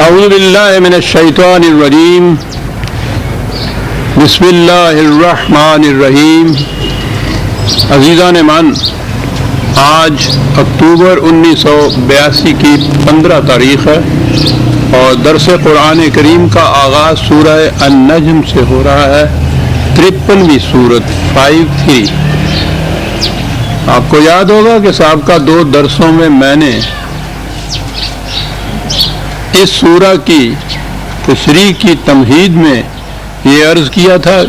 اعوذ باللہ من الشیطان الرجیم بسم اللہ الرحمن الرحیم۔ عزیزان من، آج اکتوبر 1982 کی 15 تاریخ ہے اور درس قرآن کریم کا آغاز سورہ النجم سے ہو رہا ہے، 53ویں سورت 53۔ آپ کو یاد ہوگا کہ سابقہ 2 درسوں میں میں نے اس سورہ کی تشریح کی تمہید میں یہ عرض کیا تھا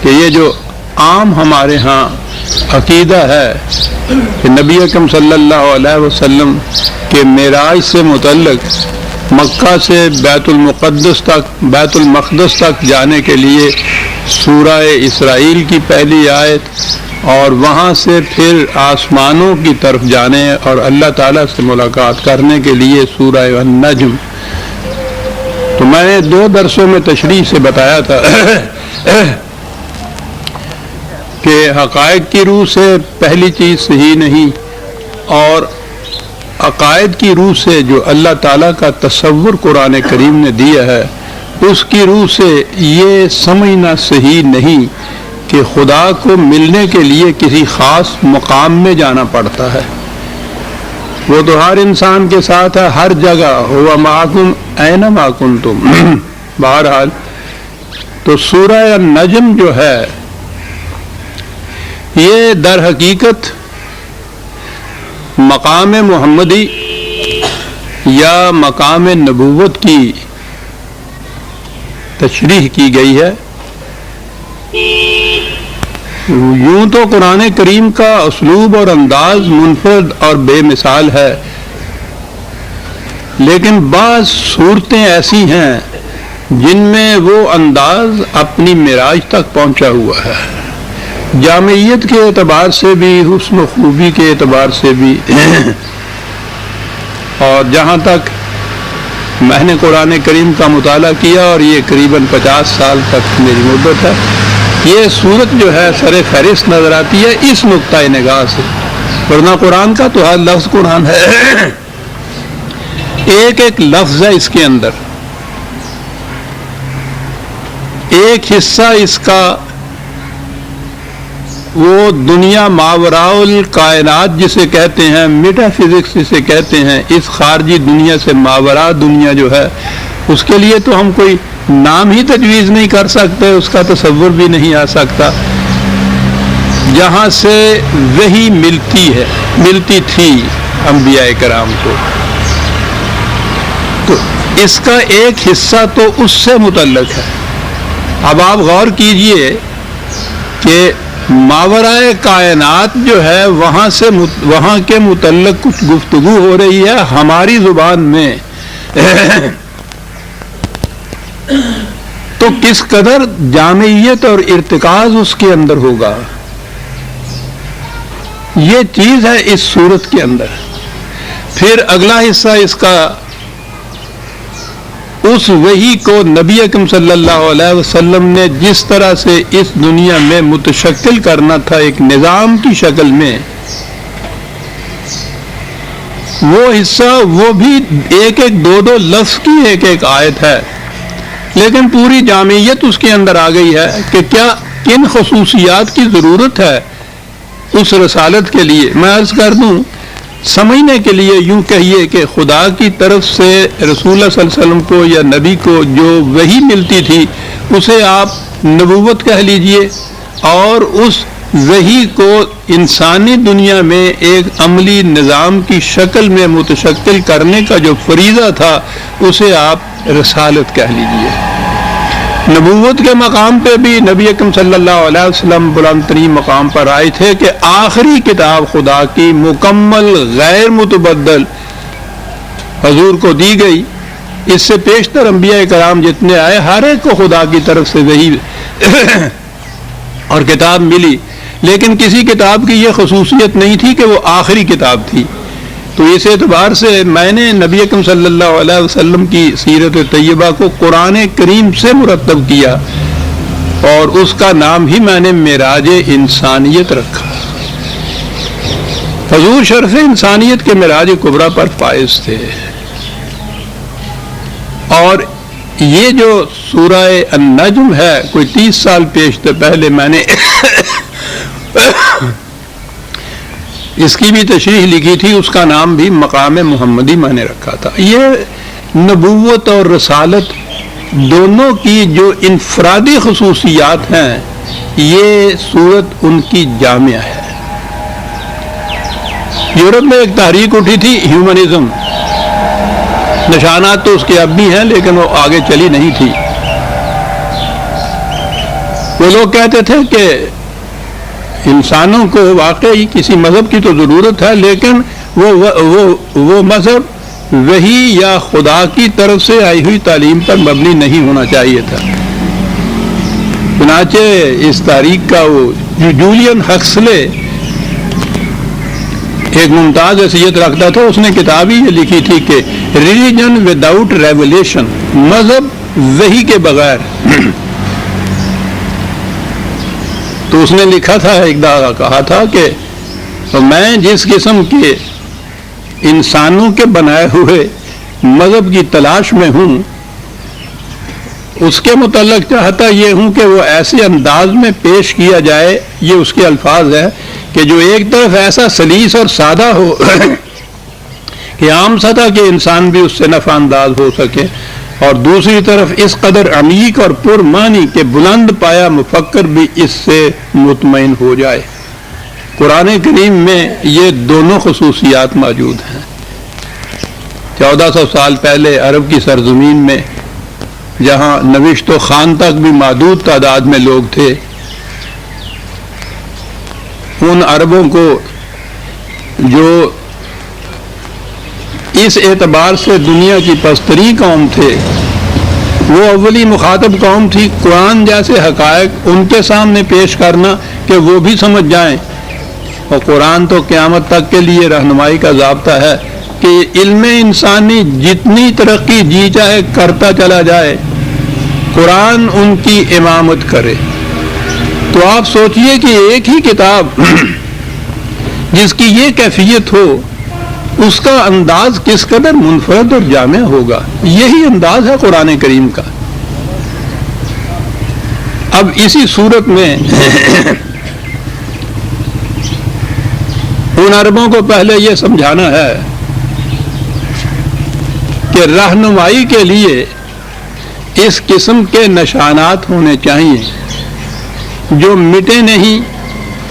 کہ یہ جو عام ہمارے ہاں عقیدہ ہے کہ نبی اکرم صلی اللہ علیہ وسلم کے معراج سے متعلق مکہ سے بیت المقدس تک جانے کے لیے سورہ اسرائیل کی پہلی آیت اور وہاں سے پھر آسمانوں کی طرف جانے اور اللہ تعالیٰ سے ملاقات کرنے کے لیے سورہ النجم، تو میں نے 2 درسوں میں تشریح سے بتایا تھا کہ حقائق کی روح سے پہلی چیز صحیح نہیں، اور عقائد کی روح سے جو اللہ تعالیٰ کا تصور قرآن کریم نے دیا ہے اس کی روح سے یہ سمجھنا صحیح نہیں کہ خدا کو ملنے کے لیے کسی خاص مقام میں جانا پڑتا ہے۔ وہ تو ہر انسان کے ساتھ ہے، ہر جگہ، ہوا معکم اینما کنتم۔ بہرحال تو سورہ النجم جو ہے یہ در حقیقت مقام محمدی یا مقام نبوت کی تشریح کی گئی ہے۔ یوں تو قرآن کریم کا اسلوب اور انداز منفرد اور بے مثال ہے، لیکن بعض صورتیں ایسی ہیں جن میں وہ انداز اپنی معراج تک پہنچا ہوا ہے، جامعیت کے اعتبار سے بھی، حسن و خوبی کے اعتبار سے بھی۔ اور جہاں تک میں نے قرآن کریم کا مطالعہ کیا، اور یہ قریباً 50 سال تک میری مدت ہے، یہ صورت جو ہے سر فہرست نظر آتی ہے اس نقطۂ نگاہ سے، ورنہ قرآن کا تو ہر لفظ قرآن ہے، ایک ایک لفظ ہے اس کے اندر، ایک حصہ اس کا وہ دنیا ماوراء الکائنات جسے کہتے ہیں، میٹا فزکس جسے کہتے ہیں، اس خارجی دنیا سے ماوراء دنیا جو ہے اس کے لیے تو ہم کوئی نام ہی تجویز نہیں کر سکتے، اس کا تصور بھی نہیں آ سکتا، جہاں سے وحی ملتی تھی انبیاء کرام کو، تو اس کا ایک حصہ تو اس سے متعلق ہے۔ اب آپ غور کیجئے کہ ماورائے کائنات جو ہے وہاں کے متعلق کچھ گفتگو ہو رہی ہے ہماری زبان میں، تو کس قدر جامعیت اور ارتکاز اس کے اندر ہوگا، یہ چیز ہے اس صورت کے اندر۔ پھر اگلا حصہ اس کا اس وحی کو نبی اکرم صلی اللہ علیہ وسلم نے جس طرح سے اس دنیا میں متشکل کرنا تھا ایک نظام کی شکل میں، وہ حصہ وہ بھی ایک 2 لفظ کی ایک آیت ہے، لیکن پوری جامعیت اس کے اندر آ گئی ہے کہ کیا کن خصوصیات کی ضرورت ہے اس رسالت کے لیے۔ میں عرض کر دوں، سمجھنے کے لیے یوں کہیے کہ خدا کی طرف سے رسول اللہ صلی اللہ علیہ وسلم کو یا نبی کو جو وحی ملتی تھی اسے آپ نبوت کہہ لیجئے، اور اس وحی کو انسانی دنیا میں ایک عملی نظام کی شکل میں متشکل کرنے کا جو فریضہ تھا اسے آپ رسالت کہہ لیجئے۔ نبوت کے مقام پہ بھی نبی اکرم صلی اللہ علیہ وسلم بلند ترین مقام پر آئے تھے کہ آخری کتاب خدا کی مکمل غیر متبدل حضور کو دی گئی۔ اس سے پیشتر انبیاء کرام جتنے آئے ہر ایک کو خدا کی طرف سے وحی اور کتاب ملی، لیکن کسی کتاب کی یہ خصوصیت نہیں تھی کہ وہ آخری کتاب تھی۔ تو اس اعتبار سے میں نے نبی اکرم صلی اللہ علیہ وسلم کی سیرت طیبہ کو قرآن کریم سے مرتب کیا، اور اس کا نام ہی میں نے معراج انسانیت رکھا۔ حضور شرف انسانیت کے معراج کبریٰ پر فائز تھے، اور یہ جو سورہ النجم ہے کوئی 30 سال پیشتر پہلے میں نے اس کی بھی تشریح لکھی تھی، اس کا نام بھی مقام محمدی میں نے رکھا تھا۔ یہ نبوت اور رسالت دونوں کی جو انفرادی خصوصیات ہیں یہ صورت ان کی جامع ہے۔ یورپ میں ایک تحریک اٹھی تھی ہیومنزم، نشانات تو اس کے اب بھی ہیں لیکن وہ آگے چلی نہیں تھی۔ وہ لوگ کہتے تھے کہ انسانوں کو واقعی کسی مذہب کی تو ضرورت ہے، لیکن وہ مذہب وحی یا خدا کی طرف سے آئی ہوئی تعلیم پر مبنی نہیں ہونا چاہیے تھا۔ چنانچہ اس تاریخ کا وہ جولین ہکسلے ایک ممتاز حیثیت رکھتا تھا، اس نے کتاب ہی یہ لکھی تھی کہ ریلیجن وداؤٹ ریولیشن، مذہب وحی کے بغیر۔ تو اس نے لکھا تھا، ایک دفعہ کہا تھا کہ میں جس قسم کے انسانوں کے بنائے ہوئے مذہب کی تلاش میں ہوں، اس کے متعلق چاہتا یہ ہوں کہ وہ ایسے انداز میں پیش کیا جائے، یہ اس کے الفاظ ہے کہ جو ایک طرف ایسا سلیس اور سادہ ہو کہ عام سطح کے انسان بھی اس سے نفع انداز ہو سکے، اور دوسری طرف اس قدر عمیق اور پرمعنی کہ بلند پایا مفکر بھی اس سے مطمئن ہو جائے۔ قرآن کریم میں یہ دونوں خصوصیات موجود ہیں۔ 1400 سال پہلے عرب کی سرزمین میں جہاں نوشت و خوان تک بھی محدود تعداد میں لوگ تھے، ان عربوں کو جو اس اعتبار سے دنیا کی پستری قوم تھے، وہ اولی مخاطب قوم تھی۔ قرآن جیسے حقائق ان کے سامنے پیش کرنا کہ وہ بھی سمجھ جائیں، اور قرآن تو قیامت تک کے لیے رہنمائی کا ضابطہ ہے کہ علم انسانی جتنی ترقی جی چاہے کرتا چلا جائے، قرآن ان کی امامت کرے۔ تو آپ سوچئے کہ ایک ہی کتاب جس کی یہ کیفیت ہو، اس کا انداز کس قدر منفرد اور جامع ہوگا۔ یہی انداز ہے قرآن کریم کا۔ اب اسی صورت میں ان عربوں کو پہلے یہ سمجھانا ہے کہ رہنمائی کے لیے اس قسم کے نشانات ہونے چاہیے جو مٹے نہیں،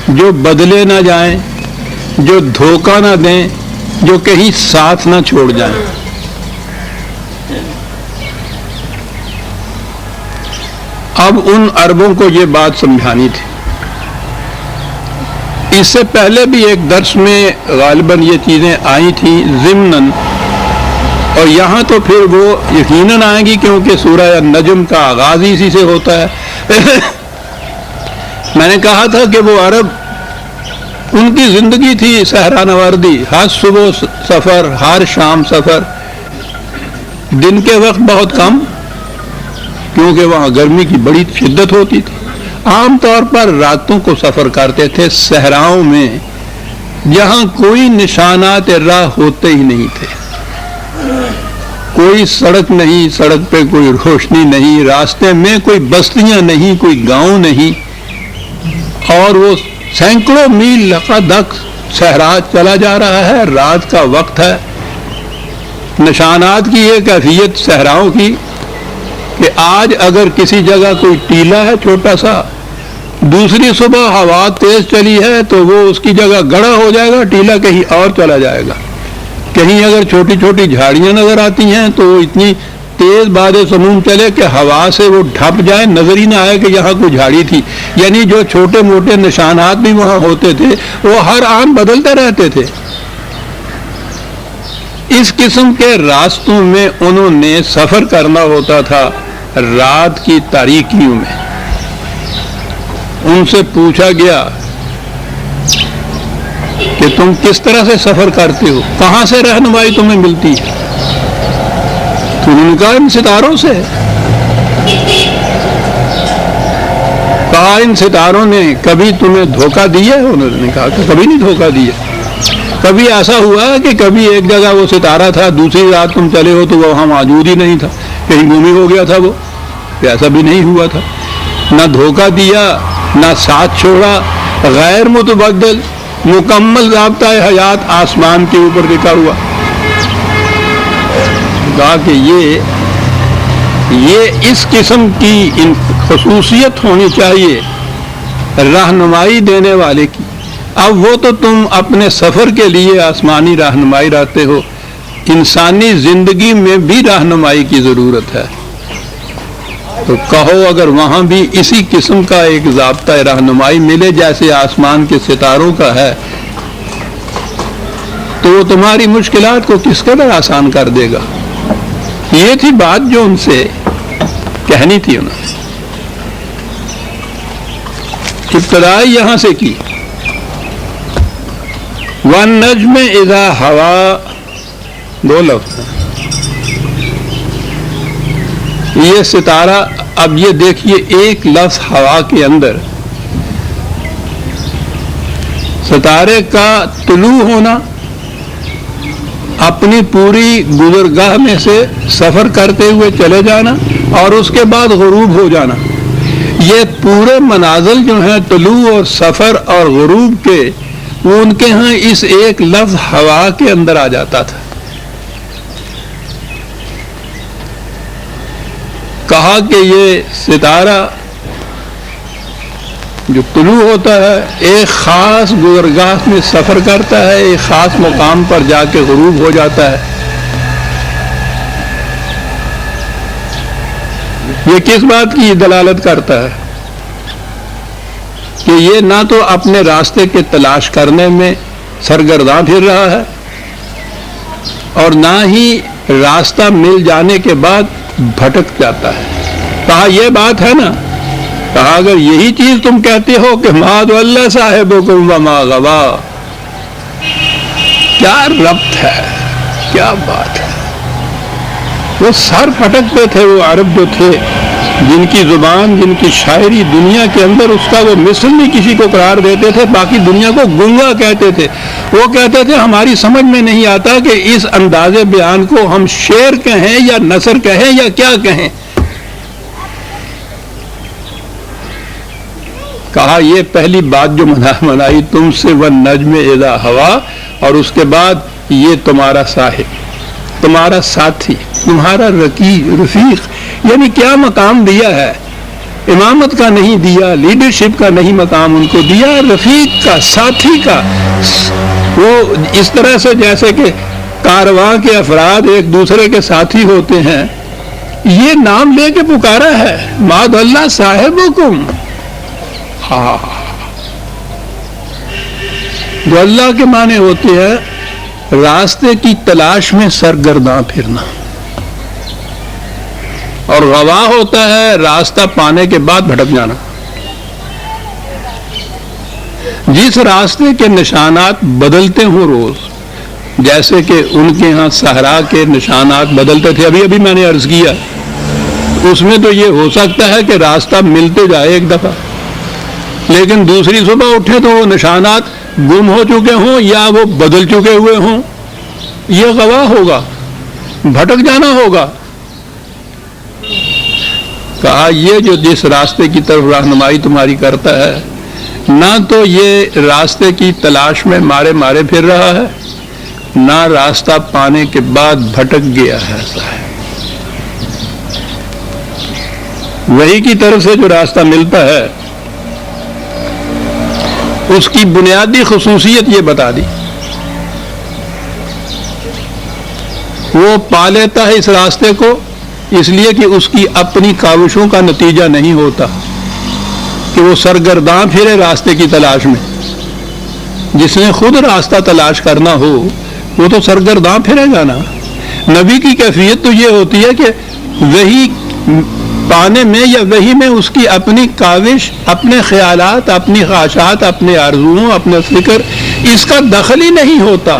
جو بدلے نہ جائیں، جو دھوکہ نہ دیں، جو کہیں ساتھ نہ چھوڑ جائیں۔ اب ان عربوں کو یہ بات سمجھانی تھی۔ اس سے پہلے بھی ایک درس میں غالباً یہ چیزیں آئی تھیں ضمناً، اور یہاں تو پھر وہ یقیناً آئیں گی کیونکہ سورہ النجم کا آغاز اسی سے ہوتا ہے۔ میں نے کہا تھا کہ وہ عرب، ان کی زندگی تھی صحرا نوردی، ہر صبح سفر، ہر شام سفر، دن کے وقت بہت کم کیونکہ وہاں گرمی کی بڑی شدت ہوتی تھی۔ عام طور پر راتوں کو سفر کرتے تھے صحراؤں میں، جہاں کوئی نشانات راہ ہوتے ہی نہیں تھے، کوئی سڑک نہیں، سڑک پہ کوئی روشنی نہیں، راستے میں کوئی بستیاں نہیں، کوئی گاؤں نہیں، اور وہ سینکڑوں میل لقدق صحرا چلا جا رہا ہے، رات کا وقت ہے۔ نشانات کی یہ کیفیت صحراؤں کی کہ آج اگر کسی جگہ کوئی ٹیلا ہے چھوٹا سا، دوسری صبح ہوا تیز چلی ہے تو وہ اس کی جگہ گڑھا ہو جائے گا، ٹیلا کہیں اور چلا جائے گا۔ کہیں اگر چھوٹی چھوٹی جھاڑیاں نظر آتی ہیں تو وہ اتنی تیز باد سموم چلے کہ ہوا سے وہ ڈھپ جائے، نظر ہی نہ آئے کہ یہاں کوئی جھاڑی تھی۔ یعنی جو چھوٹے موٹے نشانات بھی وہاں ہوتے تھے وہ ہر آن بدلتے رہتے تھے۔ اس قسم کے راستوں میں انہوں نے سفر کرنا ہوتا تھا رات کی تاریکیوں میں۔ ان سے پوچھا گیا کہ تم کس طرح سے سفر کرتے ہو، کہاں سے رہنمائی تمہیں ملتی ہے؟ تو انہوں نے کہا ان ستاروں سے۔ کہا ان ستاروں نے کبھی تمہیں دھوکہ دیا ہے؟ انہوں نے کہا کہ کبھی نہیں دھوکہ دیا۔ کبھی ایسا ہوا کہ کبھی ایک جگہ وہ ستارہ تھا، دوسری رات تم چلے ہو تو وہ وہاں موجود ہی نہیں تھا۔ کہیں گم ہی ہو گیا تھا وہ، ایسا بھی نہیں ہوا تھا، نہ دھوکہ دیا نہ ساتھ چھوڑا، غیر متبدل مکمل ضابطۂ حیات آسمان کے اوپر لکھا ہوا۔ کہا کہ یہ اس قسم کی خصوصیت ہونی چاہیے رہنمائی دینے والے کی۔ اب وہ تو تم اپنے سفر کے لیے آسمانی رہنمائی رہتے ہو، انسانی زندگی میں بھی رہنمائی کی ضرورت ہے، تو کہو اگر وہاں بھی اسی قسم کا ایک ضابطۂ رہنمائی ملے جیسے آسمان کے ستاروں کا ہے، تو وہ تمہاری مشکلات کو کس قدر آسان کر دے گا۔ یہ تھی بات جو ان سے کہنی تھی انہوں نے، ابتدائی یہاں سے کی۔ وَالنَّجْمِ إِذَا هَوَىٰ، دو لفظ یہ ستارہ۔ اب یہ دیکھیے ایک لفظ ہوا کے اندر ستارے کا طلوع ہونا، اپنی پوری گزرگاہ میں سے سفر کرتے ہوئے چلے جانا اور اس کے بعد غروب ہو جانا، یہ پورے منازل جو ہیں طلوع اور سفر اور غروب کے، وہ ان کے ہاں اس ایک لفظ ہوا کے اندر آ جاتا تھا۔ کہا کہ یہ ستارہ جو طلوع ہوتا ہے ایک خاص گزرگاہ میں سفر کرتا ہے، ایک خاص مقام پر جا کے غروب ہو جاتا ہے۔ یہ کس بات کی دلالت کرتا ہے کہ یہ نہ تو اپنے راستے کے تلاش کرنے میں سرگرداں پھر رہا ہے اور نہ ہی راستہ مل جانے کے بعد بھٹک جاتا ہے۔ کہا یہ بات ہے نا، کہا اگر یہی چیز تم کہتے ہو کہ ما ضل صاحبکم وما غویٰ، کیا ربط ہے، کیا بات ہے۔ وہ سر پھٹکتے تھے وہ عرب جو تھے، جن کی زبان جن کی شاعری دنیا کے اندر اس کا وہ مثل نہیں کسی کو قرار دیتے تھے، باقی دنیا کو گنگا کہتے تھے۔ وہ کہتے تھے ہماری سمجھ میں نہیں آتا کہ اس انداز بیان کو ہم شعر کہیں یا نثر کہیں یا کیا کہیں۔ کہا یہ پہلی بات جو منائی تم سے، وَالنَّجْمِ إِذَا هَوَىٰ، اور اس کے بعد یہ تمہارا صاحب، تمہارا ساتھی، تمہارا رفیق، یعنی کیا مقام دیا ہے، امامت کا نہیں دیا، لیڈرشپ کا نہیں مقام ان کو دیا، رفیق کا، ساتھی کا۔ وہ اس طرح سے جیسے کہ کارواں کے افراد ایک دوسرے کے ساتھی ہوتے ہیں، یہ نام لے کے پکارا ہے، ما ضل صاحبکم۔ ہاں، جو اللہ کے معنی ہوتے ہیں راستے کی تلاش میں سرگرداں پھرنا، اور غوا ہوتا ہے راستہ پانے کے بعد بھٹک جانا۔ جس راستے کے نشانات بدلتے ہوں روز، جیسے کہ ان کے ہاں صحرا کے نشانات بدلتے تھے، ابھی میں نے عرض کیا، اس میں تو یہ ہو سکتا ہے کہ راستہ ملتے جائے ایک دفعہ، لیکن دوسری صبح اٹھے تو وہ نشانات گم ہو چکے ہوں یا وہ بدل چکے ہوئے ہوں، یہ غوا ہوگا، بھٹک جانا ہوگا۔ کہا یہ جو جس راستے کی طرف رہنمائی تمہاری کرتا ہے، نہ تو یہ راستے کی تلاش میں مارے پھر رہا ہے، نہ راستہ پانے کے بعد بھٹک گیا ہے۔ وہی کی طرف سے جو راستہ ملتا ہے اس کی بنیادی خصوصیت یہ بتا دی، وہ پا لیتا ہے اس راستے کو اس لیے کہ اس کی اپنی کاوشوں کا نتیجہ نہیں ہوتا کہ وہ سرگرداں پھرے راستے کی تلاش میں۔ جس نے خود راستہ تلاش کرنا ہو وہ تو سرگرداں پھرے گا نا۔ نبی کی کیفیت تو یہ ہوتی ہے کہ وہی پانے میں یا وہی میں اس کی اپنی کاوش، اپنے خیالات، اپنی خواہشات، اپنے آرزوؤں، اپنے فکر، اس کا دخل ہی نہیں ہوتا۔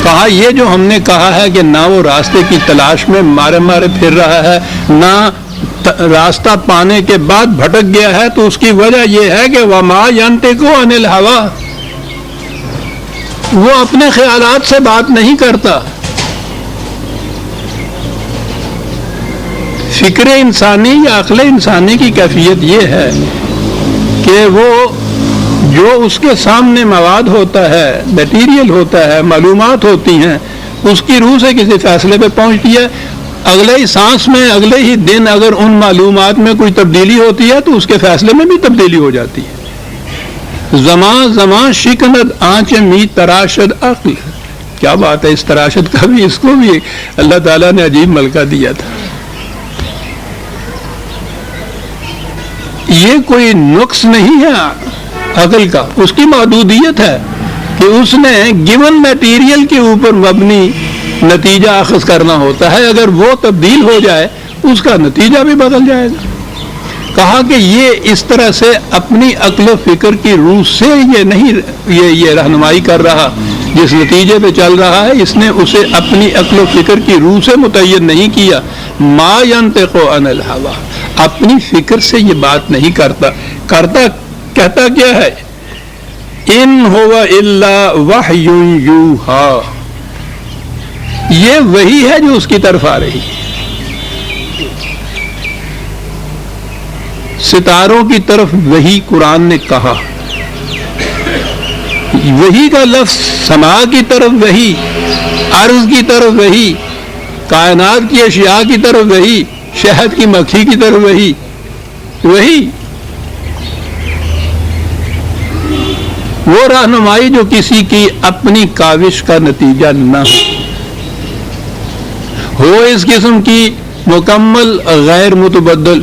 کہا یہ جو ہم نے کہا ہے کہ نہ وہ راستے کی تلاش میں مارے پھر رہا ہے، نہ راستہ پانے کے بعد بھٹک گیا ہے، تو اس کی وجہ یہ ہے کہ وَمَا يَنْطِقُ عَنِ الْهَوَىٰ، وہ اپنے خیالات سے بات نہیں کرتا، فکر انسانی یا عقل انسانی کی کیفیت یہ ہے کہ وہ جو اس کے سامنے مواد ہوتا ہے، میٹیریل ہوتا ہے، معلومات ہوتی ہیں، اس کی روح سے کسی فیصلے پہ پہنچتی ہے، اگلے ہی سانس میں، اگلے ہی دن اگر ان معلومات میں کوئی تبدیلی ہوتی ہے تو اس کے فیصلے میں بھی تبدیلی ہو جاتی ہے۔ زمان زمان شکند آنچ می تراشد عقل، کیا بات ہے، اس تراشد کا بھی، اس کو بھی اللہ تعالیٰ نے عجیب ملکہ دیا تھا۔ یہ کوئی نقص نہیں ہے عقل کا، اس کی محدودیت ہے کہ اس نے گیون میٹیریل کے اوپر مبنی نتیجہ اخذ کرنا ہوتا ہے، اگر وہ تبدیل ہو جائے اس کا نتیجہ بھی بدل جائے گا۔ کہا کہ یہ اس طرح سے اپنی عقل و فکر کی روح سے یہ نہیں، یہ رہنمائی کر رہا، جس نتیجے پہ چل رہا ہے اس نے اسے اپنی عقل و فکر کی روح سے متعین نہیں کیا۔ ما ینطق عن الہوی، اپنی فکر سے یہ بات نہیں کرتا، کہتا کیا ہے؟ ان هو الا وحی یوحی، یہ وہی ہے جو اس کی طرف آ رہی ہے۔ ستاروں کی طرف وہی قرآن نے کہا، وہی کا لفظ، سما کی طرف وہی، عرض کی طرف وہی، کائنات کی اشیاء کی طرف وہی، شہد کی مکھی کی طرف وہی، وہی وہ رہنمائی جو کسی کی اپنی کاوش کا نتیجہ نہ ہو اس قسم کی، مکمل غیر متبدل۔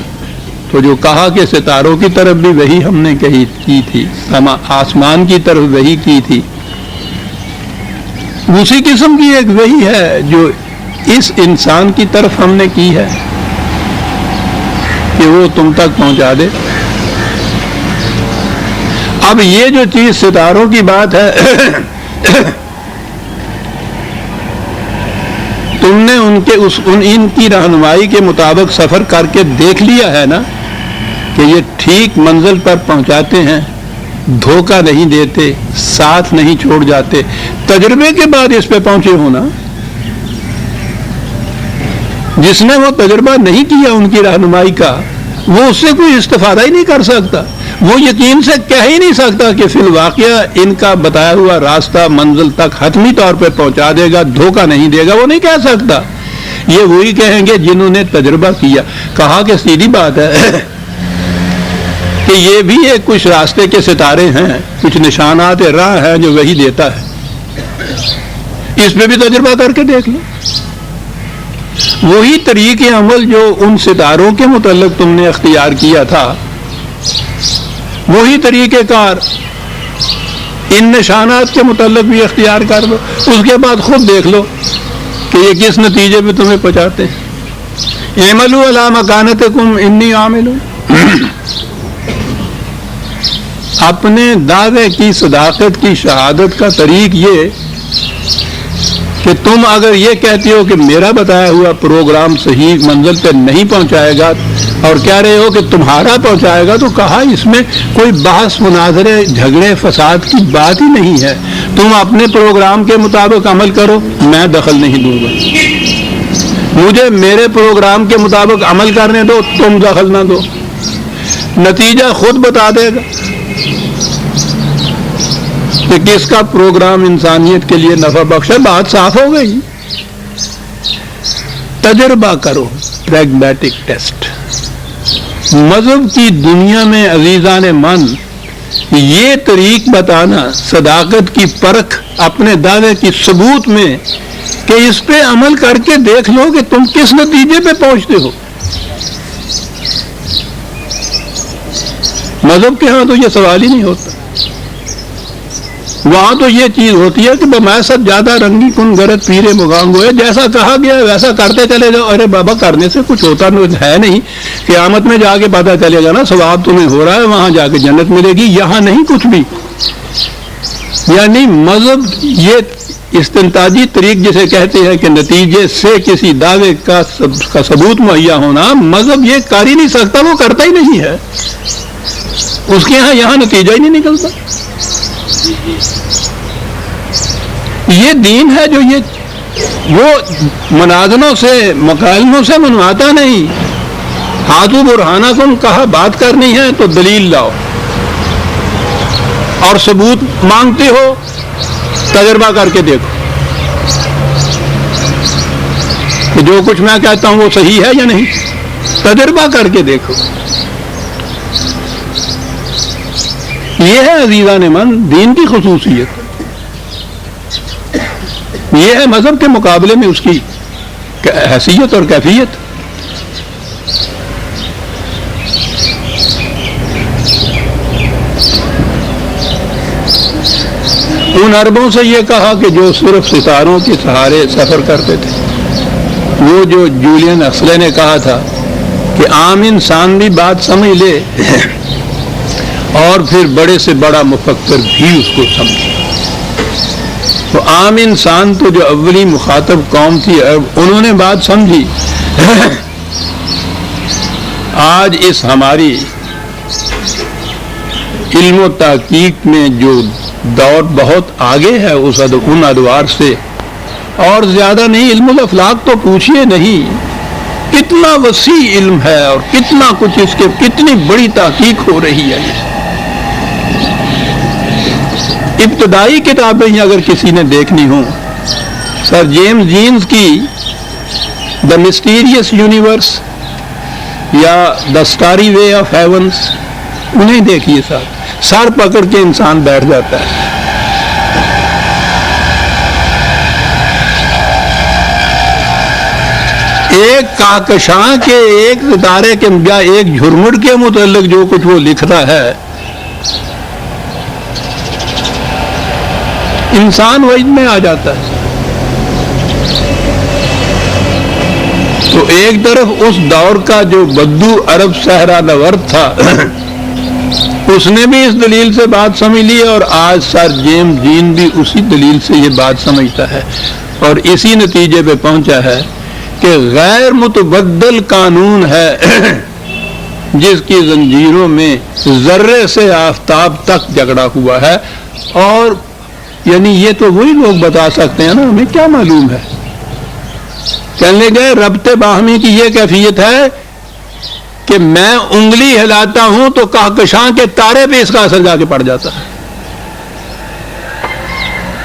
تو جو کہا کہ ستاروں کی طرف بھی وہی ہم نے کی تھی، آسمان کی طرف وہی کی تھی، اسی قسم کی ایک وہی ہے جو اس انسان کی طرف ہم نے کی ہے کہ وہ تم تک پہنچا دے۔ اب یہ جو چیز ستاروں کی بات ہے، تم نے ان کی رہنمائی کے مطابق سفر کر کے دیکھ لیا ہے نا کہ یہ ٹھیک منزل پر پہنچاتے ہیں، دھوکہ نہیں دیتے، ساتھ نہیں چھوڑ جاتے۔ تجربے کے بعد اس پہ پہنچے ہونا، جس نے وہ تجربہ نہیں کیا ان کی رہنمائی کا، وہ اس سے کوئی استفادہ ہی نہیں کر سکتا، وہ یقین سے کہہ ہی نہیں سکتا کہ فی الواقعہ ان کا بتایا ہوا راستہ منزل تک حتمی طور پہ پہنچا دے گا، دھوکہ نہیں دے گا، وہ نہیں کہہ سکتا۔ یہ وہی کہیں گے جنہوں نے تجربہ کیا۔ کہا کہ سیدھی بات ہے کہ یہ بھی ایک کچھ راستے کے ستارے ہیں، کچھ نشانات راہ ہیں جو وہی دیتا ہے، اس پہ بھی تجربہ کر کے دیکھ لو۔ وہی طریق عمل جو ان ستاروں کے متعلق تم نے اختیار کیا تھا، وہی طریقہ کار ان نشانات کے متعلق بھی اختیار کر لو، اس کے بعد خود دیکھ لو کہ یہ کس نتیجے پہ تمہیں پہنچاتے ہیں۔ اعملوا علی مکانتکم انی عامل، اپنے دعوے کی صداقت کی شہادت کا طریق یہ کہ تم اگر یہ کہتے ہو کہ میرا بتایا ہوا پروگرام صحیح منزل پہ نہیں پہنچائے گا اور کہہ رہے ہو کہ تمہارا پہنچائے گا، تو کہا اس میں کوئی بحث، مناظرے، جھگڑے، فساد کی بات ہی نہیں ہے۔ تم اپنے پروگرام کے مطابق عمل کرو، میں دخل نہیں دوں گا۔ مجھے میرے پروگرام کے مطابق عمل کرنے دو، تم دخل نہ دو، نتیجہ خود بتا دے گا کہ کس کا پروگرام انسانیت کے لیے نفع بخش ہے۔ بات صاف ہو گئی۔ تجربہ کرو، پریگمیٹک ٹیسٹ۔ مذہب کی دنیا میں عزیزان من یہ طریق بتانا، صداقت کی پرکھ اپنے دعوے کی ثبوت میں کہ اس پہ عمل کر کے دیکھ لو کہ تم کس نتیجے پہ پہنچتے ہو۔ مذہب کے ہاں تو یہ سوال ہی نہیں ہوتا، وہاں تو یہ چیز ہوتی ہے کہ بمایست زیادہ رنگی کن گرد پیرے مغانگو ہے، جیسا کہا گیا ویسا کرتے چلے جاؤ۔ ارے بابا، کرنے سے کچھ ہوتا ہے نہیں، قیامت میں جا کے پتہ چلے گا نا، ثواب تمہیں ہو رہا ہے، وہاں جا کے جنت ملے گی، یہاں نہیں کچھ بھی۔ یعنی مذہب یہ استنتاجی طریق جسے کہتے ہیں کہ نتیجے سے کسی دعوے کا ثبوت مہیا ہونا، مذہب یہ کر ہی نہیں سکتا، وہ کرتا ہی نہیں ہے، اس کے یہاں نتیجہ ہی نہیں نکلتا۔ یہ دین ہے جو وہ مناظروں سے، مکالموں سے منواتا نہیں، ہاتھو برہانکم کہا بات کرنی ہے تو دلیل لاؤ، اور ثبوت مانگتے ہو تجربہ کر کے دیکھو کہ جو کچھ میں کہتا ہوں وہ صحیح ہے یا نہیں، تجربہ کر کے دیکھو۔ یہ ہے عزیزان من دین کی خصوصیت، یہ ہے مذہب کے مقابلے میں اس کی حیثیت اور کیفیت۔ ان عربوں سے یہ کہا کہ جو صرف ستاروں کے سہارے سفر کرتے تھے، وہ جو جولین حکسلے نے کہا تھا کہ عام انسان بھی بات سمجھ لے اور پھر بڑے سے بڑا مفکر بھی اس کو سمجھے۔ تو عام انسان تو جو اولی مخاطب قوم تھی انہوں نے بات سمجھی۔ آج اس ہماری علم و تحقیق میں جو دور بہت آگے ہے ان ادوار سے، اور زیادہ نہیں، علم الافلاق تو پوچھئے نہیں، کتنا وسیع علم ہے اور کتنا کچھ اس کے، کتنی بڑی تحقیق ہو رہی ہے۔ ابتدائی کتابیں ہی اگر کسی نے دیکھنی ہوں، سر جیمز جینز کی دا مسٹیریس یونیورس یا دا اسٹاری وے آف ہیونس، انہیں دیکھیے صاحب، سر پکڑ کے انسان بیٹھ جاتا ہے۔ ایک کہکشاں کے، ایک ستارے کے یا ایک جھرمٹ کے متعلق جو کچھ وہ لکھتا ہے، انسان وجد میں آ جاتا ہے۔ تو ایک طرف اس دور کا جو بدو عرب صحرا نورد تھا، اس نے بھی اس دلیل سے بات سمجھ لی، اور آج سر جیمز جین بھی اسی دلیل سے یہ بات سمجھتا ہے، اور اسی نتیجے پہ پہنچا ہے کہ غیر متبدل قانون ہے جس کی زنجیروں میں ذرے سے آفتاب تک جگڑا ہوا ہے۔ اور یعنی یہ تو وہی لوگ بتا سکتے ہیں نا، ہمیں کیا معلوم ہے۔ کہنے گئے ربط باہمی کی یہ کیفیت ہے کہ میں انگلی ہلاتا ہوں تو کہکشاں کے تارے پہ اس کا اثر جا کے پڑ جاتا ہے۔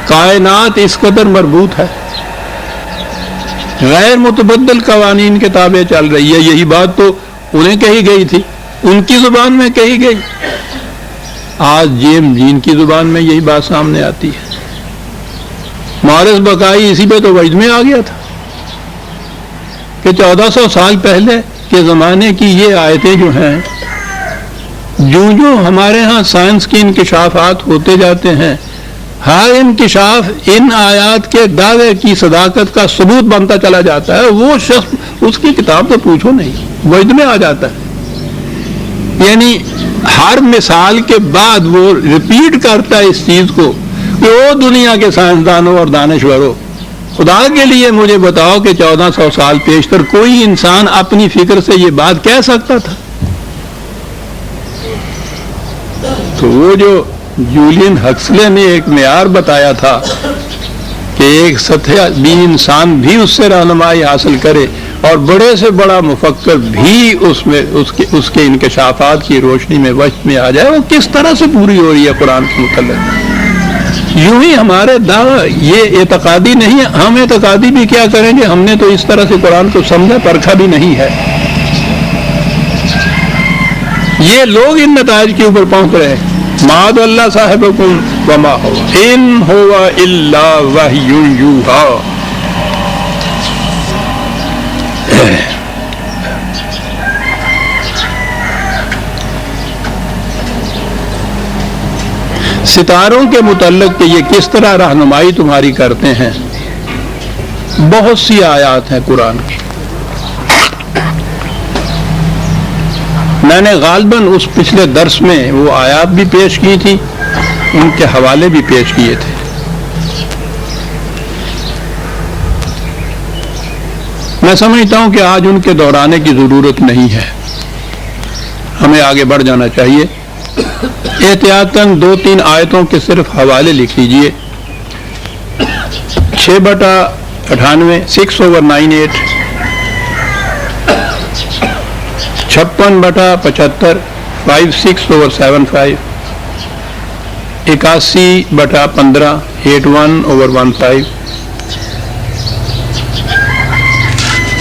کائنات اس قدر مربوط ہے، غیر متبدل قوانین کے تابع چل رہی ہے۔ یہی بات تو انہیں کہی گئی تھی، ان کی زبان میں کہی گئی، آج جیمز جین کی زبان میں یہی بات سامنے آتی ہے۔ مورس بقائی اسی پہ تو وجد میں آ گیا تھا کہ 1400 سال پہلے کے زمانے کی یہ آیتیں جو ہیں، جو ہمارے ہاں سائنس کے انکشافات ہوتے جاتے ہیں، ہر انکشاف ان آیات کے دعوے کی صداقت کا ثبوت بنتا چلا جاتا ہے۔ وہ شخص اس کی کتاب تو پوچھو نہیں، وجد میں آ جاتا ہے۔ یعنی ہر مثال کے بعد وہ ریپیٹ کرتا ہے اس چیز کو کہ وہ دنیا کے سائنسدانوں اور دانشوروں، خدا کے لیے مجھے بتاؤ کہ 1400 سال پیشتر کوئی انسان اپنی فکر سے یہ بات کہہ سکتا تھا؟ تو وہ جو جولین ہکسلے نے ایک معیار بتایا تھا کہ ایک سطح بھی انسان بھی اس سے رہنمائی حاصل کرے، اور بڑے سے بڑا مفکر بھی اس کے انکشافات کی روشنی میں وجد میں آ جائے، وہ کس طرح سے پوری ہو رہی ہے قرآن کے متعلق۔ یوں ہی ہمارے دعویٰ یہ اعتقادی نہیں ہے، ہم اعتقادی بھی کیا کریں گے، ہم نے تو اس طرح سے قرآن کو سمجھا پرکھا بھی نہیں ہے۔ یہ لوگ ان نتائج کے اوپر پہنچ رہے ہیں۔ معاذ اللہ صاحبکم وما ہوا ان ہوا الا وحی یوحی۔ ستاروں کے متعلق کہ یہ کس طرح رہنمائی تمہاری کرتے ہیں، بہت سی آیات ہیں قرآن کی۔ میں نے غالباً اس پچھلے درس میں وہ آیات بھی پیش کی تھی، ان کے حوالے بھی پیش کیے تھے۔ میں سمجھتا ہوں کہ آج ان کے دہرانے کی ضرورت نہیں ہے، ہمیں آگے بڑھ جانا چاہیے۔ احتیاطاً 2-3 آیتوں کے صرف حوالے لکھ لیجئے۔ 6/98 6/98 56/75, 56/75, 81/15, 81/15।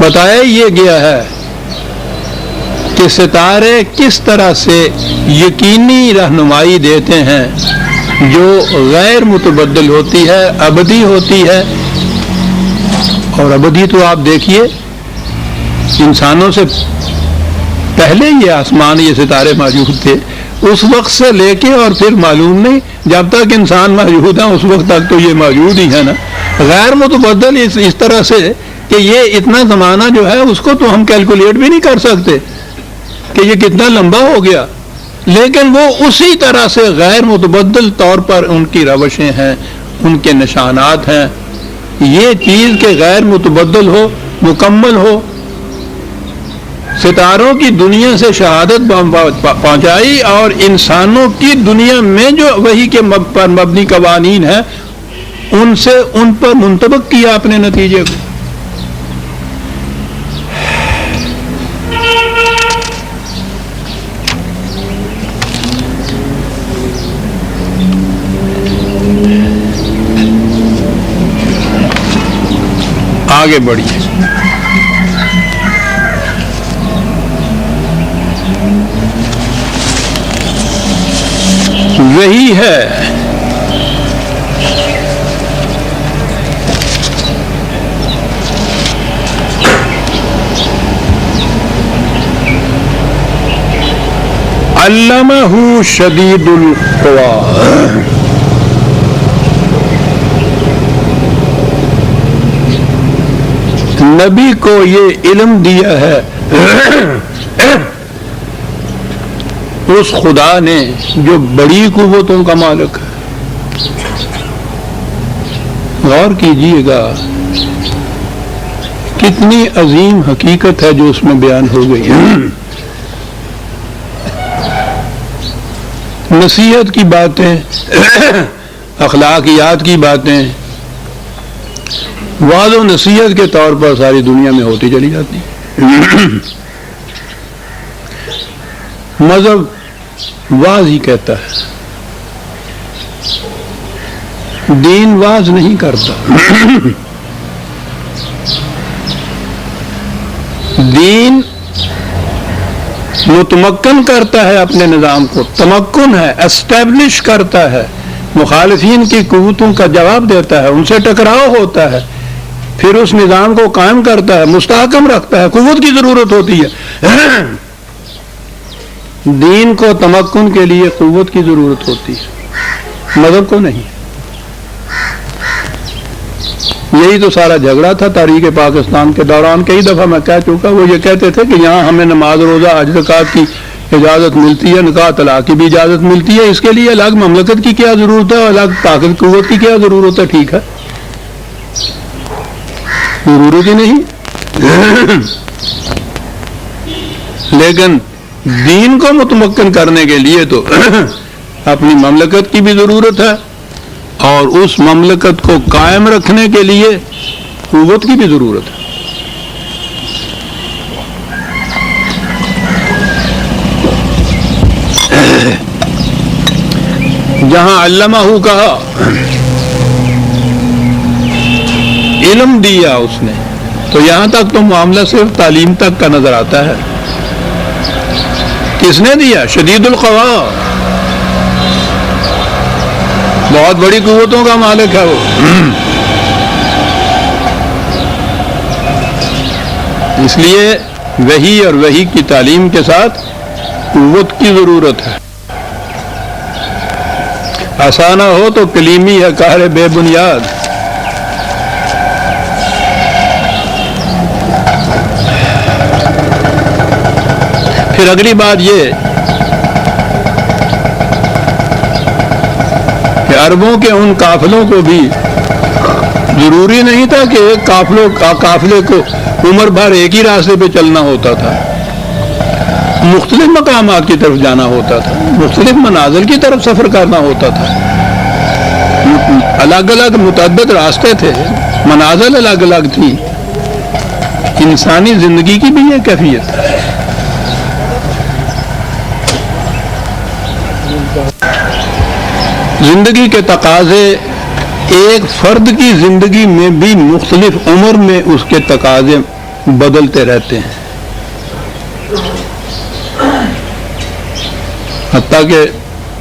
بتایا یہ گیا ہے کہ ستارے کس طرح سے یقینی رہنمائی دیتے ہیں جو غیر متبدل ہوتی ہے، ابدی ہوتی ہے۔ اور ابدی تو آپ دیکھیے، انسانوں سے پہلے یہ آسمان، یہ ستارے موجود تھے، اس وقت سے لے کے اور پھر معلوم نہیں، جب تک انسان موجود ہے اس وقت تک تو یہ موجود ہی ہے نا۔ غیر متبدل اس طرح سے کہ یہ اتنا زمانہ جو ہے اس کو تو ہم کیلکولیٹ بھی نہیں کر سکتے کہ یہ کتنا لمبا ہو گیا، لیکن وہ اسی طرح سے غیر متبدل طور پر ان کی روشیں ہیں، ان کے نشانات ہیں۔ یہ چیز کہ غیر متبدل ہو، مکمل ہو، ستاروں کی دنیا سے شہادت پہنچائی اور انسانوں کی دنیا میں جو وحی کے پر مبنی قوانین ہیں ان سے ان پر منطبق کیا اپنے نتیجے کو۔ آگے بڑھیے۔ وہی ہے علمہ شدید القویٰ، نبی کو یہ علم دیا ہے اس خدا نے جو بڑی قوتوں کا مالک ہے۔ غور کیجئے گا کتنی عظیم حقیقت ہے جو اس میں بیان ہو گئی ہے۔ نصیحت کی باتیں، اخلاقیات کی باتیں وعظ و نصیحت کے طور پر ساری دنیا میں ہوتی چلی جاتی ہیں۔ مذہب واز ہی کہتا ہے، دین واز نہیں کرتا۔ دین متمکن کرتا ہے اپنے نظام کو، تمکن ہے، اسٹیبلش کرتا ہے، مخالفین کی قوتوں کا جواب دیتا ہے، ان سے ٹکراؤ ہوتا ہے، پھر اس نظام کو قائم کرتا ہے، مستحکم رکھتا ہے۔ قوت کی ضرورت ہوتی ہے، دین کو تمکن کے لیے قوت کی ضرورت ہوتی ہے، مذہب کو نہیں۔ یہی تو سارا جھگڑا تھا تاریخ پاکستان کے دوران، کئی دفعہ میں کہہ چکا۔ وہ یہ کہتے تھے کہ یہاں ہمیں نماز، روزہ، حج، زکوٰۃ کی اجازت ملتی ہے، نکاح طلاق کی بھی اجازت ملتی ہے، اس کے لیے الگ مملکت کی کیا ضرورت ہے، الگ طاقت قوت کی کیا ضرورت ہے؟ ٹھیک ہے، ضرورت ہی نہیں۔ لیکن دین کو متمکن کرنے کے لیے تو اپنی مملکت کی بھی ضرورت ہے، اور اس مملکت کو قائم رکھنے کے لیے قوت کی بھی ضرورت ہے۔ جہاں علمہ کہا، علم دیا اس نے، تو یہاں تک تو معاملہ صرف تعلیم تک کا نظر آتا ہے۔ کس نے دیا؟ شدید القوا، بہت بڑی قوتوں کا مالک ہے وہ۔ اس لیے وحی اور وحی کی تعلیم کے ساتھ قوت کی ضرورت ہے۔ آسانہ ہو تو کلیمی ہے قہر بے بنیاد۔ پھر اگلی بات یہ کہ عربوں کے ان قافلوں کو بھی ضروری نہیں تھا کہ ایک قافلے کو عمر بھر ایک ہی راستے پہ چلنا ہوتا تھا، مختلف مقامات کی طرف جانا ہوتا تھا، مختلف منازل کی طرف سفر کرنا ہوتا تھا۔ الگ الگ متعدد راستے تھے، منازل الگ الگ تھی، انسانی زندگی کی بھی یہ کیفیت ہے۔ زندگی کے تقاضے ایک فرد کی زندگی میں بھی مختلف عمر میں اس کے تقاضے بدلتے رہتے ہیں، حتیٰ کہ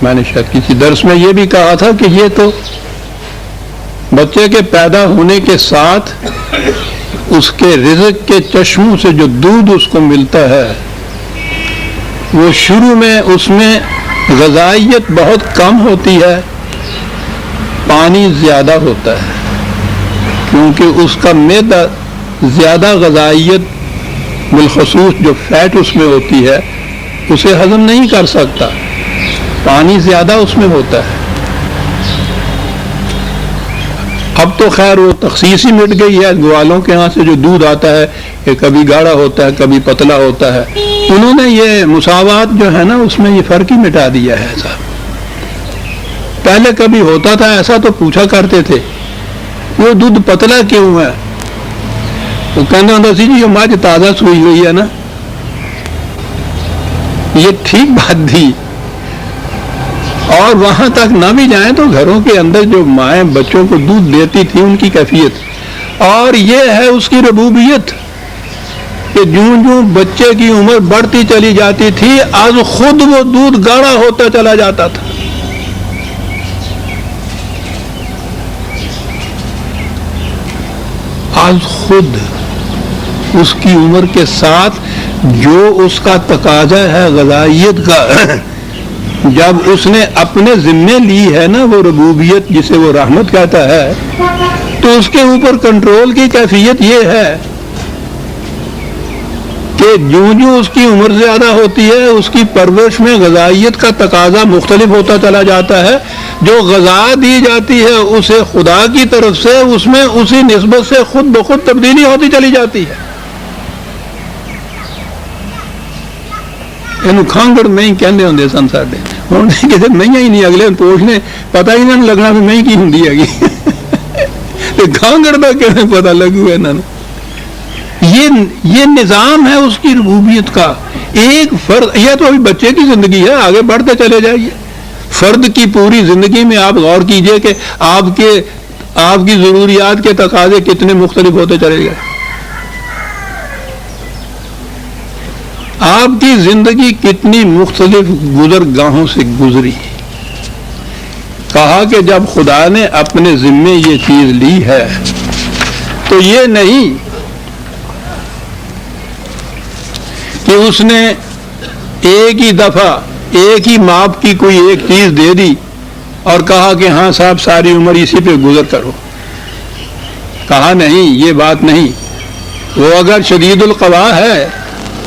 میں نے شاید کسی درس میں یہ بھی کہا تھا کہ یہ تو بچے کے پیدا ہونے کے ساتھ اس کے رزق کے چشموں سے جو دودھ اس کو ملتا ہے وہ شروع میں اس میں غذائیت بہت کم ہوتی ہے، پانی زیادہ ہوتا ہے، کیونکہ اس کا معدہ زیادہ غذائیت بالخصوص جو فیٹ اس میں ہوتی ہے اسے ہضم نہیں کر سکتا، پانی زیادہ اس میں ہوتا ہے۔ اب تو خیر وہ تخصیص ہی مٹ گئی ہے، گوالوں کے ہاں سے جو دودھ آتا ہے کہ کبھی گاڑھا ہوتا ہے کبھی پتلا ہوتا ہے، انہوں نے یہ مساوات جو ہے نا اس میں یہ فرق ہی مٹا دیا ہے صاحب۔ پہلے کبھی ہوتا تھا ایسا تو پوچھا کرتے تھے وہ دودھ پتلا کیوں ہے، وہ کہنا ہوتا سی جی یہ مجھ تازہ سوئی ہوئی ہے نا، یہ ٹھیک بات تھی۔ اور وہاں تک نہ بھی جائیں تو گھروں کے اندر جو مائیں بچوں کو دودھ دیتی تھی ان کی کیفیت، اور یہ ہے اس کی ربوبیت کہ جوں جوں بچے کی عمر بڑھتی چلی جاتی تھی از خود وہ دودھ گاڑھا ہوتا چلا جاتا تھا۔ از خود اس کی عمر کے ساتھ جو اس کا تقاضا ہے غذائیت کا جب اس نے اپنے ذمے لی ہے نا وہ ربوبیت جسے وہ رحمت کہتا ہے، تو اس کے اوپر کنٹرول کی کیفیت یہ ہے کہ جوں جوں اس کی عمر زیادہ ہوتی ہے اس کی پرورش میں غذائیت کا تقاضا مختلف ہوتا چلا جاتا ہے، جو غذا دی جاتی ہے اسے خدا کی طرف سے اس میں اسی نسبت سے خود بخود تبدیلی ہوتی چلی جاتی ہے۔ یہ کھانگڑ میں ہی کہنے ہوں سن ساڈے ہوں کسی میں ہی نہیں اگلے پوچھنے پتا ہی نہ لگنا بھی میں کی ہوں کھانگڑ کا کہنے پتا لگو انہوں نے۔ یہ نظام ہے اس کی ربوبیت کا۔ ایک فرد، یہ تو ابھی بچے کی زندگی ہے، آگے بڑھتے چلے جائیے، فرد کی پوری زندگی میں آپ غور کیجئے کہ آپ کی ضروریات کے تقاضے کتنے مختلف ہوتے چلے گئے۔ آپ کی زندگی کتنی مختلف گزرگاہوں سے گزری۔ کہا کہ جب خدا نے اپنے ذمے یہ چیز لی ہے تو یہ نہیں کہ اس نے ایک ہی دفعہ ایک ہی ماپ کی کوئی ایک چیز دے دی اور کہا کہ ہاں صاحب ساری عمر اسی پہ گزر کرو۔ کہا نہیں، یہ بات نہیں۔ وہ اگر شدید القوا ہے،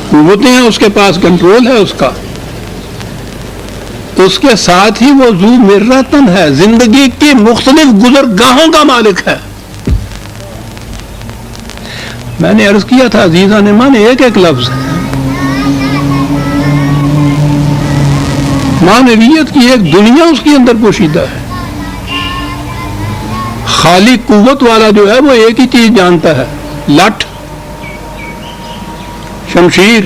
قوتیں ہیں اس کے پاس، کنٹرول ہے اس کا، اس کے ساتھ ہی وہ ذو مرتن ہے، زندگی کی مختلف گزرگاہوں کا مالک ہے۔ میں نے عرض کیا تھا عزیزان ایمان، ایک ایک لفظ ہے، معنویت کی ایک دنیا اس کے اندر پوشیدہ ہے۔ خالی قوت والا جو ہے وہ ایک ہی چیز جانتا ہے، لٹ، شمشیر،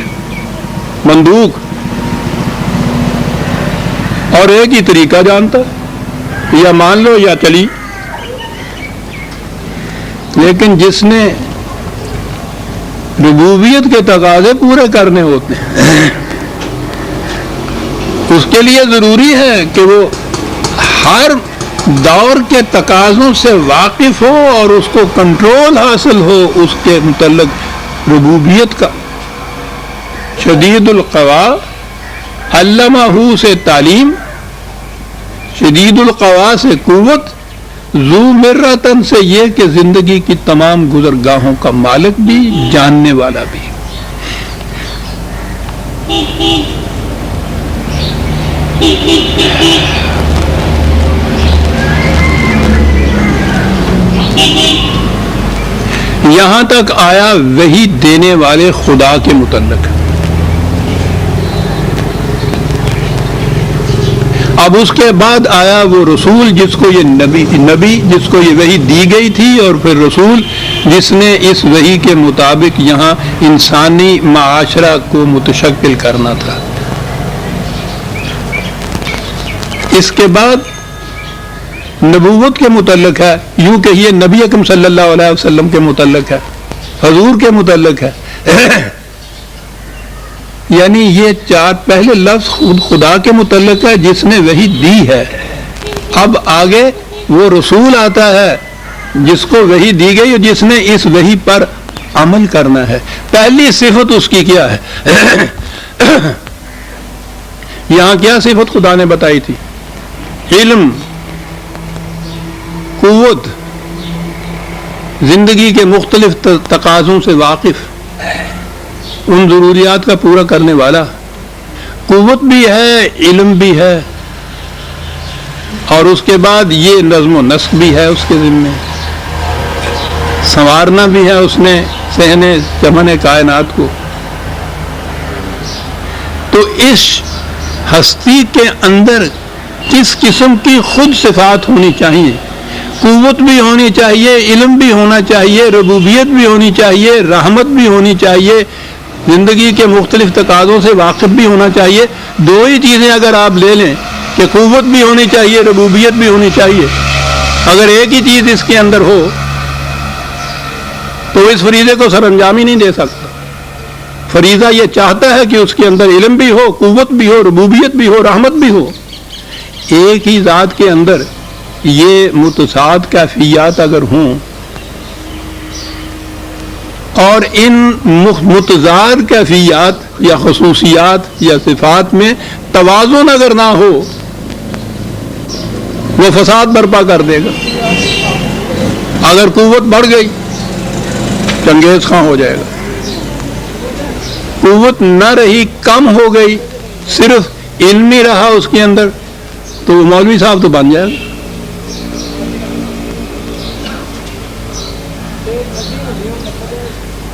بندوق، اور ایک ہی طریقہ جانتا ہے، یا مان لو یا چلی۔ لیکن جس نے ربوبیت کے تقاضے پورے کرنے ہوتے ہیں اس کے لیے ضروری ہے کہ وہ ہر دور کے تقاضوں سے واقف ہو اور اس کو کنٹرول حاصل ہو اس کے متعلق ربوبیت کا۔ شدید القوا، علمہ سے تعلیم، شدید القوا سے قوت، ذو مرتن سے یہ کہ زندگی کی تمام گزرگاہوں کا مالک بھی، جاننے والا بھی۔ یہاں تک آیا وحی دینے والے خدا کے متعلق۔ اب اس کے بعد آیا وہ رسول جس کو یہ نبی جس کو یہ وحی دی گئی تھی، اور پھر رسول جس نے اس وحی کے مطابق یہاں انسانی معاشرہ کو متشکل کرنا تھا۔ اس کے بعد نبوت کے متعلق ہے، یوں کہ یہ نبی اکرم صلی اللہ علیہ وسلم کے متعلق ہے، حضور کے متعلق ہے۔ یعنی یہ چار پہلے لفظ خود خدا کے متعلق ہے جس نے وحی دی ہے۔ اب آگے وہ رسول آتا ہے جس کو وحی دی گئی اور جس نے اس وحی پر عمل کرنا ہے۔ پہلی صفت اس کی کیا ہے؟ یہاں کیا صفت خدا نے بتائی تھی؟ علم، قوت، زندگی کے مختلف تقاضوں سے واقف، ان ضروریات کا پورا کرنے والا، قوت بھی ہے، علم بھی ہے، اور اس کے بعد یہ نظم و نسق بھی ہے اس کے ذمے، سنوارنا بھی ہے اس نے صحن چمن کائنات کو۔ تو اس ہستی کے اندر کس قسم کی خود صفات ہونی چاہیے؟ قوت بھی ہونی چاہیے، علم بھی ہونا چاہیے، ربوبیت بھی ہونی چاہیے، رحمت بھی ہونی چاہیے، زندگی کے مختلف تقاضوں سے واقف بھی ہونا چاہیے۔ دو ہی چیزیں اگر آپ لے لیں کہ قوت بھی ہونی چاہیے، ربوبیت بھی ہونی چاہیے، اگر ایک ہی چیز اس کے اندر ہو تو اس فریضے کو سر انجام ہی نہیں دے سکتا۔ فریضہ یہ چاہتا ہے کہ اس کے اندر علم بھی ہو، قوت بھی ہو، ربوبیت بھی ہو، رحمت بھی ہو۔ ایک ہی ذات کے اندر یہ متضاد کیفیات اگر ہوں اور ان متضاد کیفیات یا خصوصیات یا صفات میں توازن اگر نہ ہو، وہ فساد برپا کر دے گا۔ اگر قوت بڑھ گئی چنگیز خاں ہو جائے گا، قوت نہ رہی، کم ہو گئی، صرف علم ہی رہا اس کے اندر، تو وہ مولوی صاحب تو بن جائے گا۔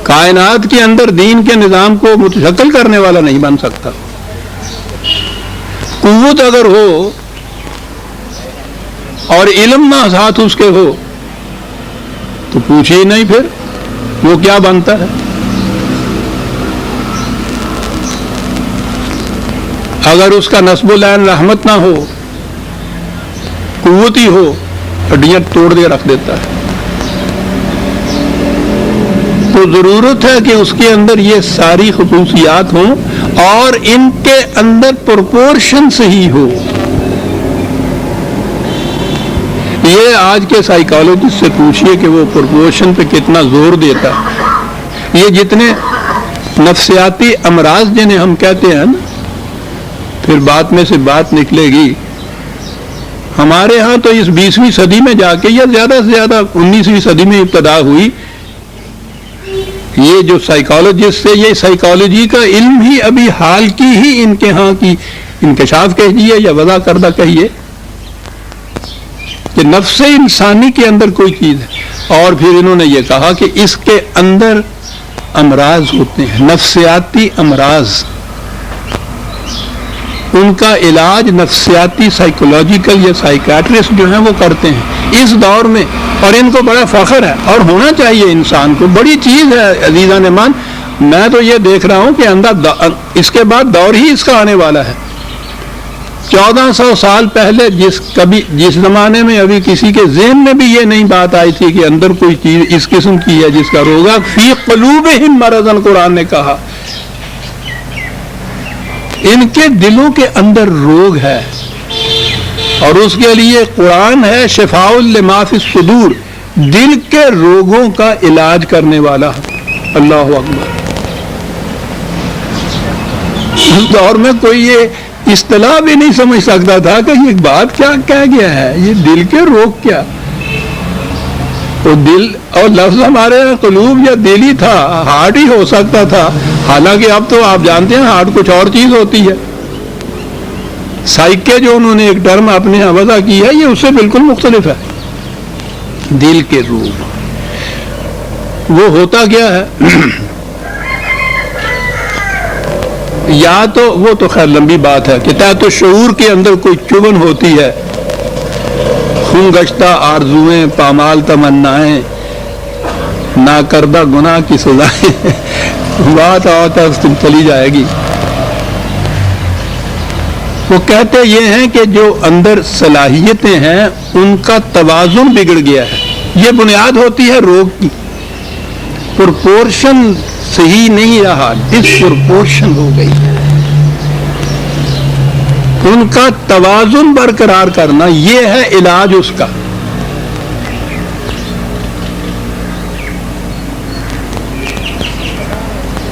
کائنات کے اندر دین کے نظام کو متشکل کرنے والا نہیں بن سکتا۔ قوت اگر ہو اور علم نہ ساتھ اس کے ہو تو پوچھیے نہیں پھر وہ کیا بنتا ہے۔ اگر اس کا نسب و لعن رحمت نہ ہو، قوت ہی ہو، ہڈیاں توڑ دے رکھ دیتا ہے۔ تو ضرورت ہے کہ اس کے اندر یہ ساری خصوصیات ہوں اور ان کے اندر پروپورشن صحیح ہو۔ یہ آج کے سائیکالوجسٹ سے پوچھئے کہ وہ پروپورشن پہ کتنا زور دیتا ہے۔ یہ جتنے نفسیاتی امراض جنہیں ہم کہتے ہیں نا، پھر بات میں سے بات نکلے گی، ہمارے ہاں تو اس 20ویں صدی میں جا کے یا زیادہ سے زیادہ 19ویں صدی میں ابتدا ہوئی۔ یہ جو سائیکالوجسٹ سے یہ سائیکالوجی کا علم ہی ابھی حال کی ہی ان کے ہاں کی انکشاف کہیے یا وضع کردہ کہیے کہ نفس انسانی کے اندر کوئی چیز ہے، اور پھر انہوں نے یہ کہا کہ اس کے اندر امراض ہوتے ہیں، نفسیاتی امراض، ان کا علاج نفسیاتی سائیکولوجیکل یا سائیکیٹرسٹ جو ہیں وہ کرتے ہیں اس دور میں، اور ان کو بڑا فخر ہے اور ہونا چاہیے انسان کو، بڑی چیز ہے عزیزان مان۔ میں تو یہ دیکھ رہا ہوں کہ اندر اس کے بعد دور ہی اس کا آنے والا ہے۔ 1400 سال پہلے جس زمانے میں ابھی کسی کے ذہن میں بھی یہ نہیں بات آئی تھی کہ اندر کوئی چیز اس قسم کی ہے جس کا روگا فی قلوبہم مرض، قرآن نے کہا ان کے دلوں کے اندر روگ ہے، اور اس کے لیے قرآن ہے شفاء لما فی الصدور، دل کے روگوں کا علاج کرنے والا۔ اللہ اکبر۔ اس دور میں کوئی یہ اصطلاح بھی نہیں سمجھ سکتا تھا کہ یہ بات کیا کہہ گیا ہے، یہ دل کے روگ کیا، وہ دل اور لفظ ہمارے قلوب یا دل ہی تھا، ہارٹ ہی ہو سکتا تھا، حالانکہ اب تو آپ جانتے ہیں ہارٹ کچھ اور چیز ہوتی ہے۔ سائیکے جو انہوں نے ایک ٹرم اپنے یہاں وضع کی ہے یہ اس سے بالکل مختلف ہے۔ دل کے روگ وہ ہوتا کیا ہے؟ یا تو وہ تو خیر لمبی بات ہے کہ تحت شعور کے اندر کوئی چبن ہوتی ہے، خون گشتہ آرزوئیں، پامال تمنائیں، نہ کردہ گناہ کی سزائیں بات آتا چلی جائے گی۔ وہ کہتے یہ ہیں کہ جو اندر صلاحیتیں ہیں ان کا توازن بگڑ گیا ہے، یہ بنیاد ہوتی ہے روگ کی، پرپورشن صحیح نہیں رہا، ڈس پرپورشن ہو گئی، ان کا توازن برقرار کرنا یہ ہے علاج اس کا۔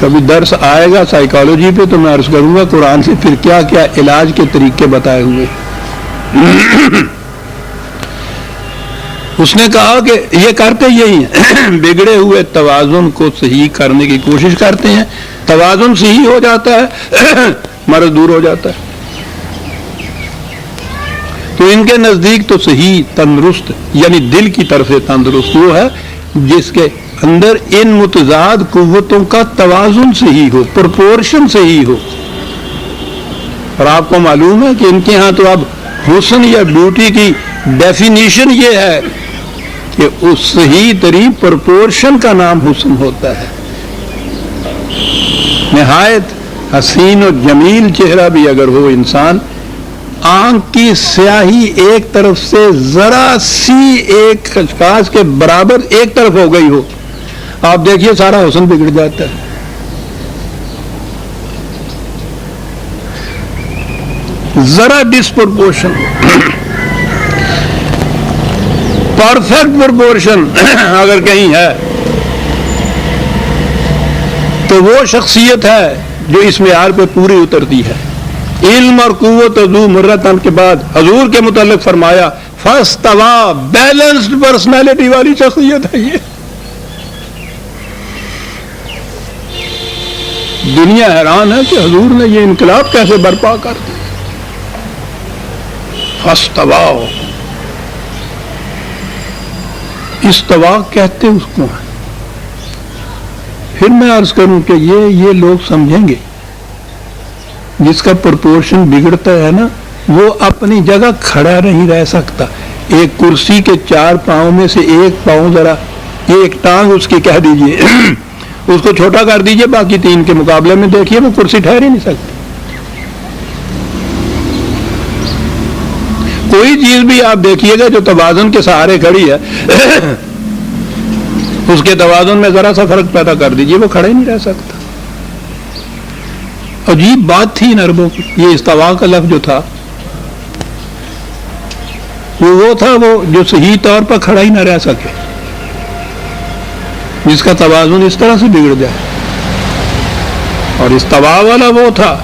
کبھی درس آئے گا سائیکالوجی پہ تو میں عرض کروں گا قرآن سے پھر کیا کیا علاج کے طریقے بتائے ہوئے۔ اس نے کہا کہ یہ کرتے یہی ہیں، بگڑے ہوئے توازن کو صحیح کرنے کی کوشش کرتے ہیں، توازن صحیح ہو جاتا ہے مرض دور ہو جاتا ہے۔ تو ان کے نزدیک تو صحیح تندرست یعنی دل کی طرف سے تندرست وہ ہے جس کے اندر ان متضاد قوتوں کا توازن صحیح ہو، پرپورشن صحیح ہو۔ اور آپ کو معلوم ہے کہ ان کے ہاں تو اب حسن یا بیوٹی کی ڈیفینیشن یہ ہے کہ اس صحیح ترین پرپورشن کا نام حسن ہوتا ہے۔ نہایت حسین و جمیل چہرہ بھی اگر ہو انسان، آنکھ کی سیاہی ایک طرف سے ذرا سی ایک خشخاش کے برابر ایک طرف ہو گئی ہو، آپ دیکھیے سارا حسن بگڑ جاتا ہے۔ ذرا ڈسپرپورشن، پرفیکٹ پرپورشن اگر کہیں ہے تو وہ شخصیت ہے جو اس معیار پہ پوری اترتی ہے۔ علم اور قوت ذو مرتن کے بعد حضور کے متعلق فرمایا فاستویٰ، بیلنسڈ پرسنالٹی والی شخصیت ہے یہ۔ دنیا حیران ہے کہ حضور نے یہ انقلاب کیسے برپا کر دیا۔ فاستویٰ، استوا کہتے اس کو ہیں۔ پھر میں عرض کروں کہ یہ لوگ سمجھیں گے جس کا پرپورشن بگڑتا ہے نا وہ اپنی جگہ کھڑا نہیں رہ سکتا۔ ایک کرسی کے 4 پاؤں میں سے ایک پاؤں ذرا ایک ٹانگ اس کی کہہ دیجئے اس کو چھوٹا کر دیجئے، باقی 3 کے مقابلے میں دیکھیے وہ کرسی ٹھہر ہی نہیں سکتی۔ کوئی چیز بھی آپ دیکھیے گا جو توازن کے سہارے کھڑی ہے اس کے توازن میں ذرا سا فرق پیدا کر دیجئے وہ کھڑا ہی نہیں رہ سکتا۔ عجیب بات تھی ان عربوں کی، یہ استوا کا لفظ جو تھا وہ تھا وہ جو صحیح طور پر کھڑا ہی نہ رہ سکے، جس کا توازن اس طرح سے بگڑ جائے۔ اور استوا والا وہ تھا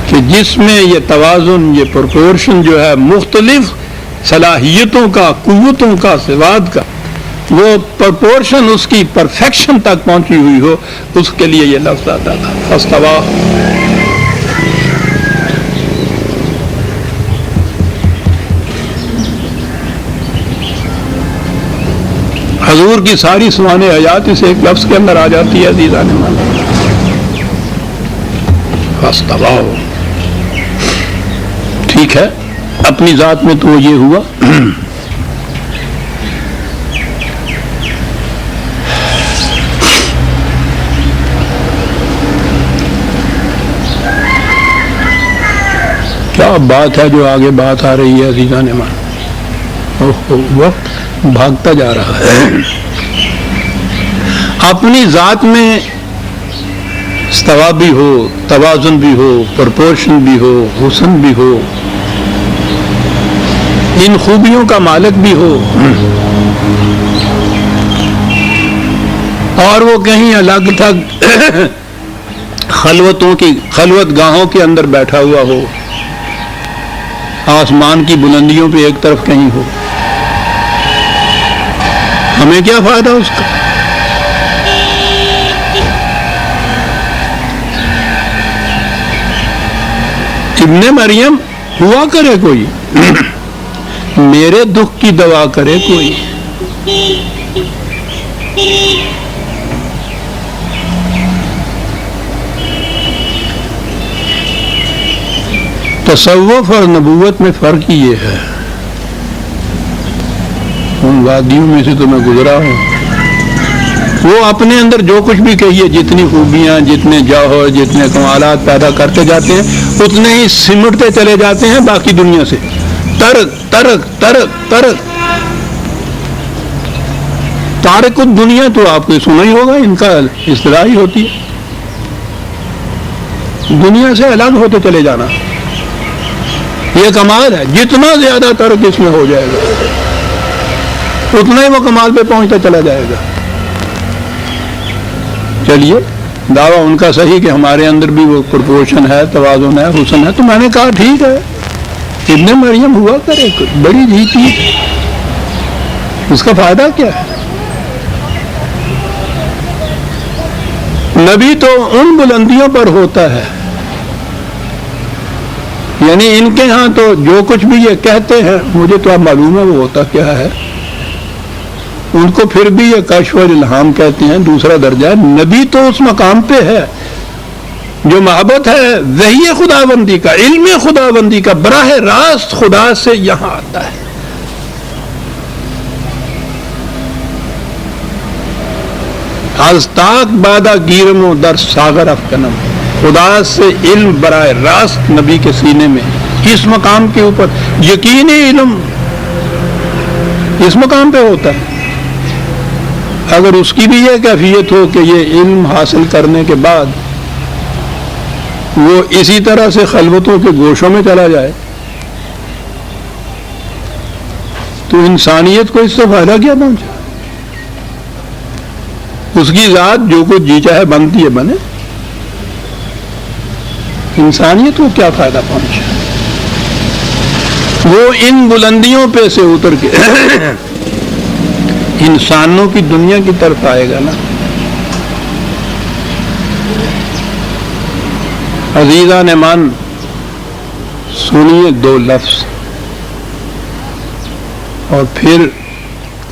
کہ جس میں یہ توازن، یہ پرپورشن جو ہے مختلف صلاحیتوں کا، قوتوں کا، صفات کا، وہ پرپورشن اس کی پرفیکشن تک پہنچی ہوئی ہو، اس کے لیے یہ لفظ آتا تھا فاستویٰ۔ حضور کی ساری سوان حیات اس ایک لفظ کے اندر آ جاتی ہے عزیزان من، فاستویٰ۔ ٹھیک ہے، اپنی ذات میں تو یہ ہوا۔ کیا بات ہے جو آگے بات آ رہی ہے عزیزان من، وقت بھاگتا جا رہا ہے۔ اپنی ذات میں استوا بھی ہو، توازن بھی ہو، پرپورشن بھی ہو، حسن بھی ہو، ان خوبیوں کا مالک بھی ہو، اور وہ کہیں الگ تھک خلوت گاہوں کے اندر بیٹھا ہوا ہو، آسمان کی بلندیوں پہ ایک طرف کہیں ہو، ہمیں کیا فائدہ اس کا؟ ابن مریم ہوا کرے کوئی، میرے دکھ کی دوا کرے کوئی۔ تصوف اور نبوت میں فرق یہ ہے، ان وادیوں میں سے تو میں گزرا ہوں، وہ اپنے اندر جو کچھ بھی کہیے، جتنی خوبیاں، جتنے جوہر، جتنے کمالات پیدا کرتے جاتے ہیں، اتنے ہی سمٹتے چلے جاتے ہیں باقی دنیا سے، ترک ترک ترک ترک۔ تارک الدنیا تو آپ کو سنا ہی ہوگا، ان کا اصطلاح ہی ہوتی ہے، دنیا سے الگ ہوتے چلے جانا، یہ کمال ہے۔ جتنا زیادہ ترک اس میں ہو جائے گا اتنا ہی وہ کمال پہ پہنچتا چلا جائے گا۔ چلیے، دعویٰ ان کا صحیح کہ ہمارے اندر بھی وہ پرپورشن ہے، توازن ہے، حسن ہے، تو میں نے کہا ٹھیک ہے، ابن مریم ہوا کرے، بڑی جی چیز، اس کا فائدہ کیا ہے؟ نبی تو ان بلندیوں پر ہوتا ہے، یعنی ان کے ہاں تو جو کچھ بھی یہ کہتے ہیں، مجھے تو اب معلوم ہے وہ ہوتا کیا ہے، ان کو پھر بھی یہ کشف اور الہام کہتے ہیں، دوسرا درجہ ہے۔ نبی تو اس مقام پہ ہے جو محبت ہے وحی خداوندی کا، علم خداوندی کا، براہ راست خدا سے یہاں آتا ہے۔ از تاک بادہ گیرم و در ساغر افکنم، خدا سے علم براہ راست نبی کے سینے میں، اس مقام کے اوپر یقینی علم اس مقام پہ ہوتا ہے۔ اگر اس کی بھی یہ کیفیت ہو کہ یہ علم حاصل کرنے کے بعد وہ اسی طرح سے خلوتوں کے گوشوں میں چلا جائے تو انسانیت کو اس سے فائدہ کیا پہنچا؟ اس کی ذات جو کچھ جی چاہے بنتی ہے بنے، انسانیت کو کیا فائدہ پہنچا؟ وہ ان بلندیوں پہ سے اتر کے انسانوں کی دنیا کی طرف آئے گا نا۔ عزیزان من، سنیے دو لفظ اور پھر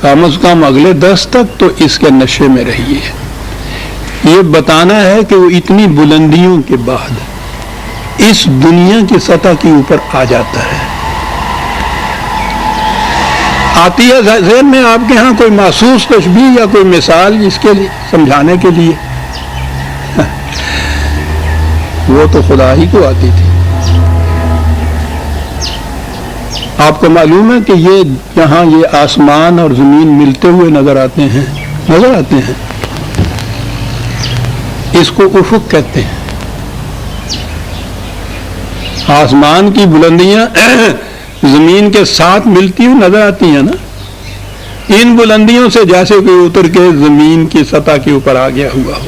کم از کم اگلے 10 تک تو اس کے نشے میں رہیے۔ یہ بتانا ہے کہ وہ اتنی بلندیوں کے بعد اس دنیا کی سطح کے اوپر آ جاتا ہے۔ آتی ہے ذہن میں آپ کے ہاں کوئی محسوس تشبیہ یا کوئی مثال اس کے لیے سمجھانے کے لیے؟ وہ تو خدا ہی کو آتی تھی۔ آپ کو معلوم ہے کہ یہ جہاں یہ آسمان اور زمین ملتے ہوئے نظر آتے ہیں، اس کو افق کہتے ہیں۔ آسمان کی بلندیاں زمین کے ساتھ ملتی ہوئی نظر آتی ہیں نا، ان بلندیوں سے جیسے کوئی اتر کے زمین کی سطح کے اوپر آ گیا ہوا ہو۔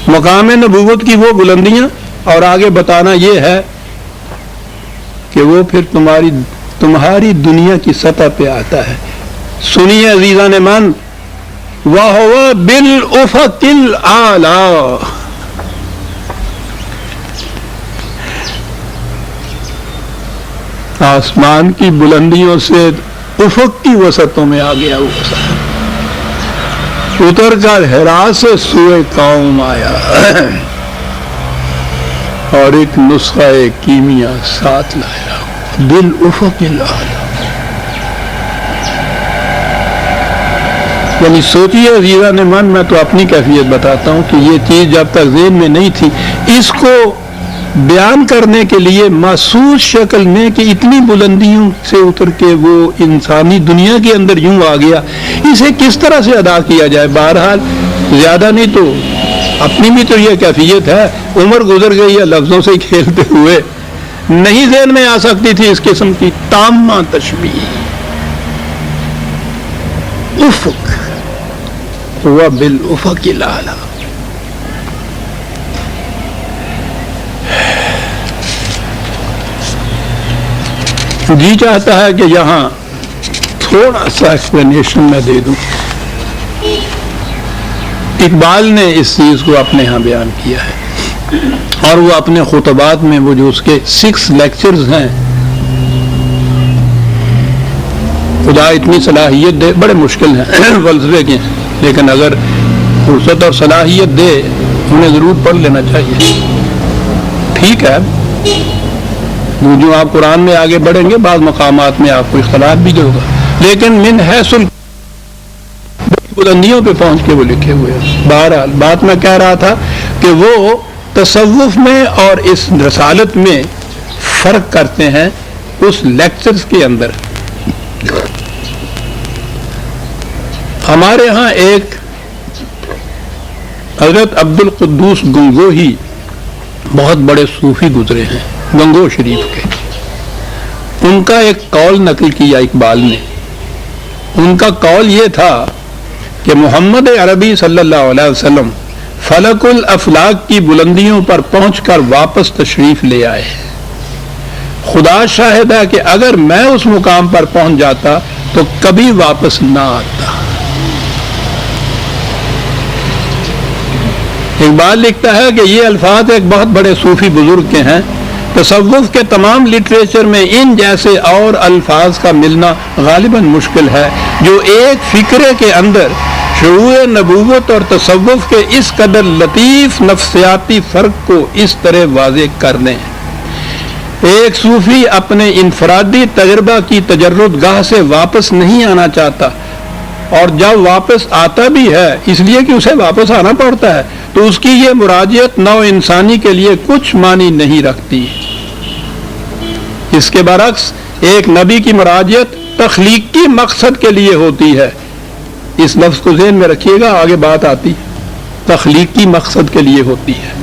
مقام نبوت کی وہ بلندیاں، اور آگے بتانا یہ ہے کہ وہ پھر تمہاری دنیا کی سطح پہ آتا ہے۔ سنیے عزیزان من، وَهُوَ بِالْأُفَقِ الْأَعْلَىٰ، آسمان کی بلندیوں سے افق کی وسطوں میں آ گیا وہ، اتر کر حرا سے سوئے قوم آیا اور ایک نسخہ کیمیا ساتھ لایا، بالافق الاعلی۔ یعنی سوچیے عزیزان من، میں تو اپنی کیفیت بتاتا ہوں کہ یہ چیز جب تک ذہن میں نہیں تھی، اس کو بیان کرنے کے لیے محسوس شکل میں کہ اتنی بلندیوں سے اتر کے وہ انسانی دنیا کے اندر یوں آ گیا، اسے کس طرح سے ادا کیا جائے؟ بہرحال زیادہ نہیں تو اپنی بھی تو یہ کیفیت ہے، عمر گزر گئی ہے لفظوں سے کھیلتے ہوئے، نہیں ذہن میں آ سکتی تھی اس قسم کی تامہ تشبیہ۔ افق ہوا بالافق الاعلی، جی چاہتا ہے کہ یہاں تھوڑا سا ایکسپلینیشن میں دے دوں۔ اقبال نے اس چیز کو اپنے ہاں بیان کیا ہے، اور وہ اپنے خطبات میں وہ جو اس کے 6 لیکچرز ہیں، خدا اتنی صلاحیت دے، بڑے مشکل ہیں فلسفے کے، لیکن اگر فرصت اور صلاحیت دے انہیں ضرور پڑھ لینا چاہیے۔ ٹھیک ہے، جو آپ قرآن میں آگے بڑھیں گے بعض مقامات میں آپ کو اختلاف بھی ہوگا، لیکن من حیث بلندیوں پہ پہنچ کے وہ لکھے ہوئے ہیں۔ بہرحال بات میں کہہ رہا تھا کہ وہ تصوف میں اور اس رسالت میں فرق کرتے ہیں اس لیکچرز کے اندر۔ ہمارے ہاں ایک حضرت عبد القدوس گنگوہی بہت بڑے صوفی گزرے ہیں گنگو شریف کے، ان کا ایک قول نقل کیا اقبال نے۔ ان کا قول یہ تھا کہ محمد عربی صلی اللہ علیہ وسلم فلک الافلاق کی بلندیوں پر پہنچ کر واپس تشریف لے آئے۔ خدا شاہد ہے کہ اگر میں اس مقام پر پہنچ جاتا تو کبھی واپس نہ آتا۔ اقبال لکھتا ہے کہ یہ الفاظ ایک بہت بڑے صوفی بزرگ کے ہیں۔ تصوف کے تمام لٹریچر میں ان جیسے اور الفاظ کا ملنا غالباً مشکل ہے جو ایک فکرے کے اندر شعور نبوت اور تصوف کے اس قدر لطیف نفسیاتی فرق کو اس طرح واضح کر دیں۔ ایک صوفی اپنے انفرادی تجربہ کی تجرد گاہ سے واپس نہیں آنا چاہتا، اور جب واپس آتا بھی ہے اس لیے کہ اسے واپس آنا پڑتا ہے، تو اس کی یہ مراجعت نوع انسانی کے لیے کچھ معنی نہیں رکھتی۔ اس کے برعکس ایک نبی کی مراجعت تخلیقی مقصد کے لیے ہوتی ہے۔ اس لفظ کو ذہن میں رکھیے گا، آگے بات آتی، تخلیقی مقصد کے لیے ہوتی ہے۔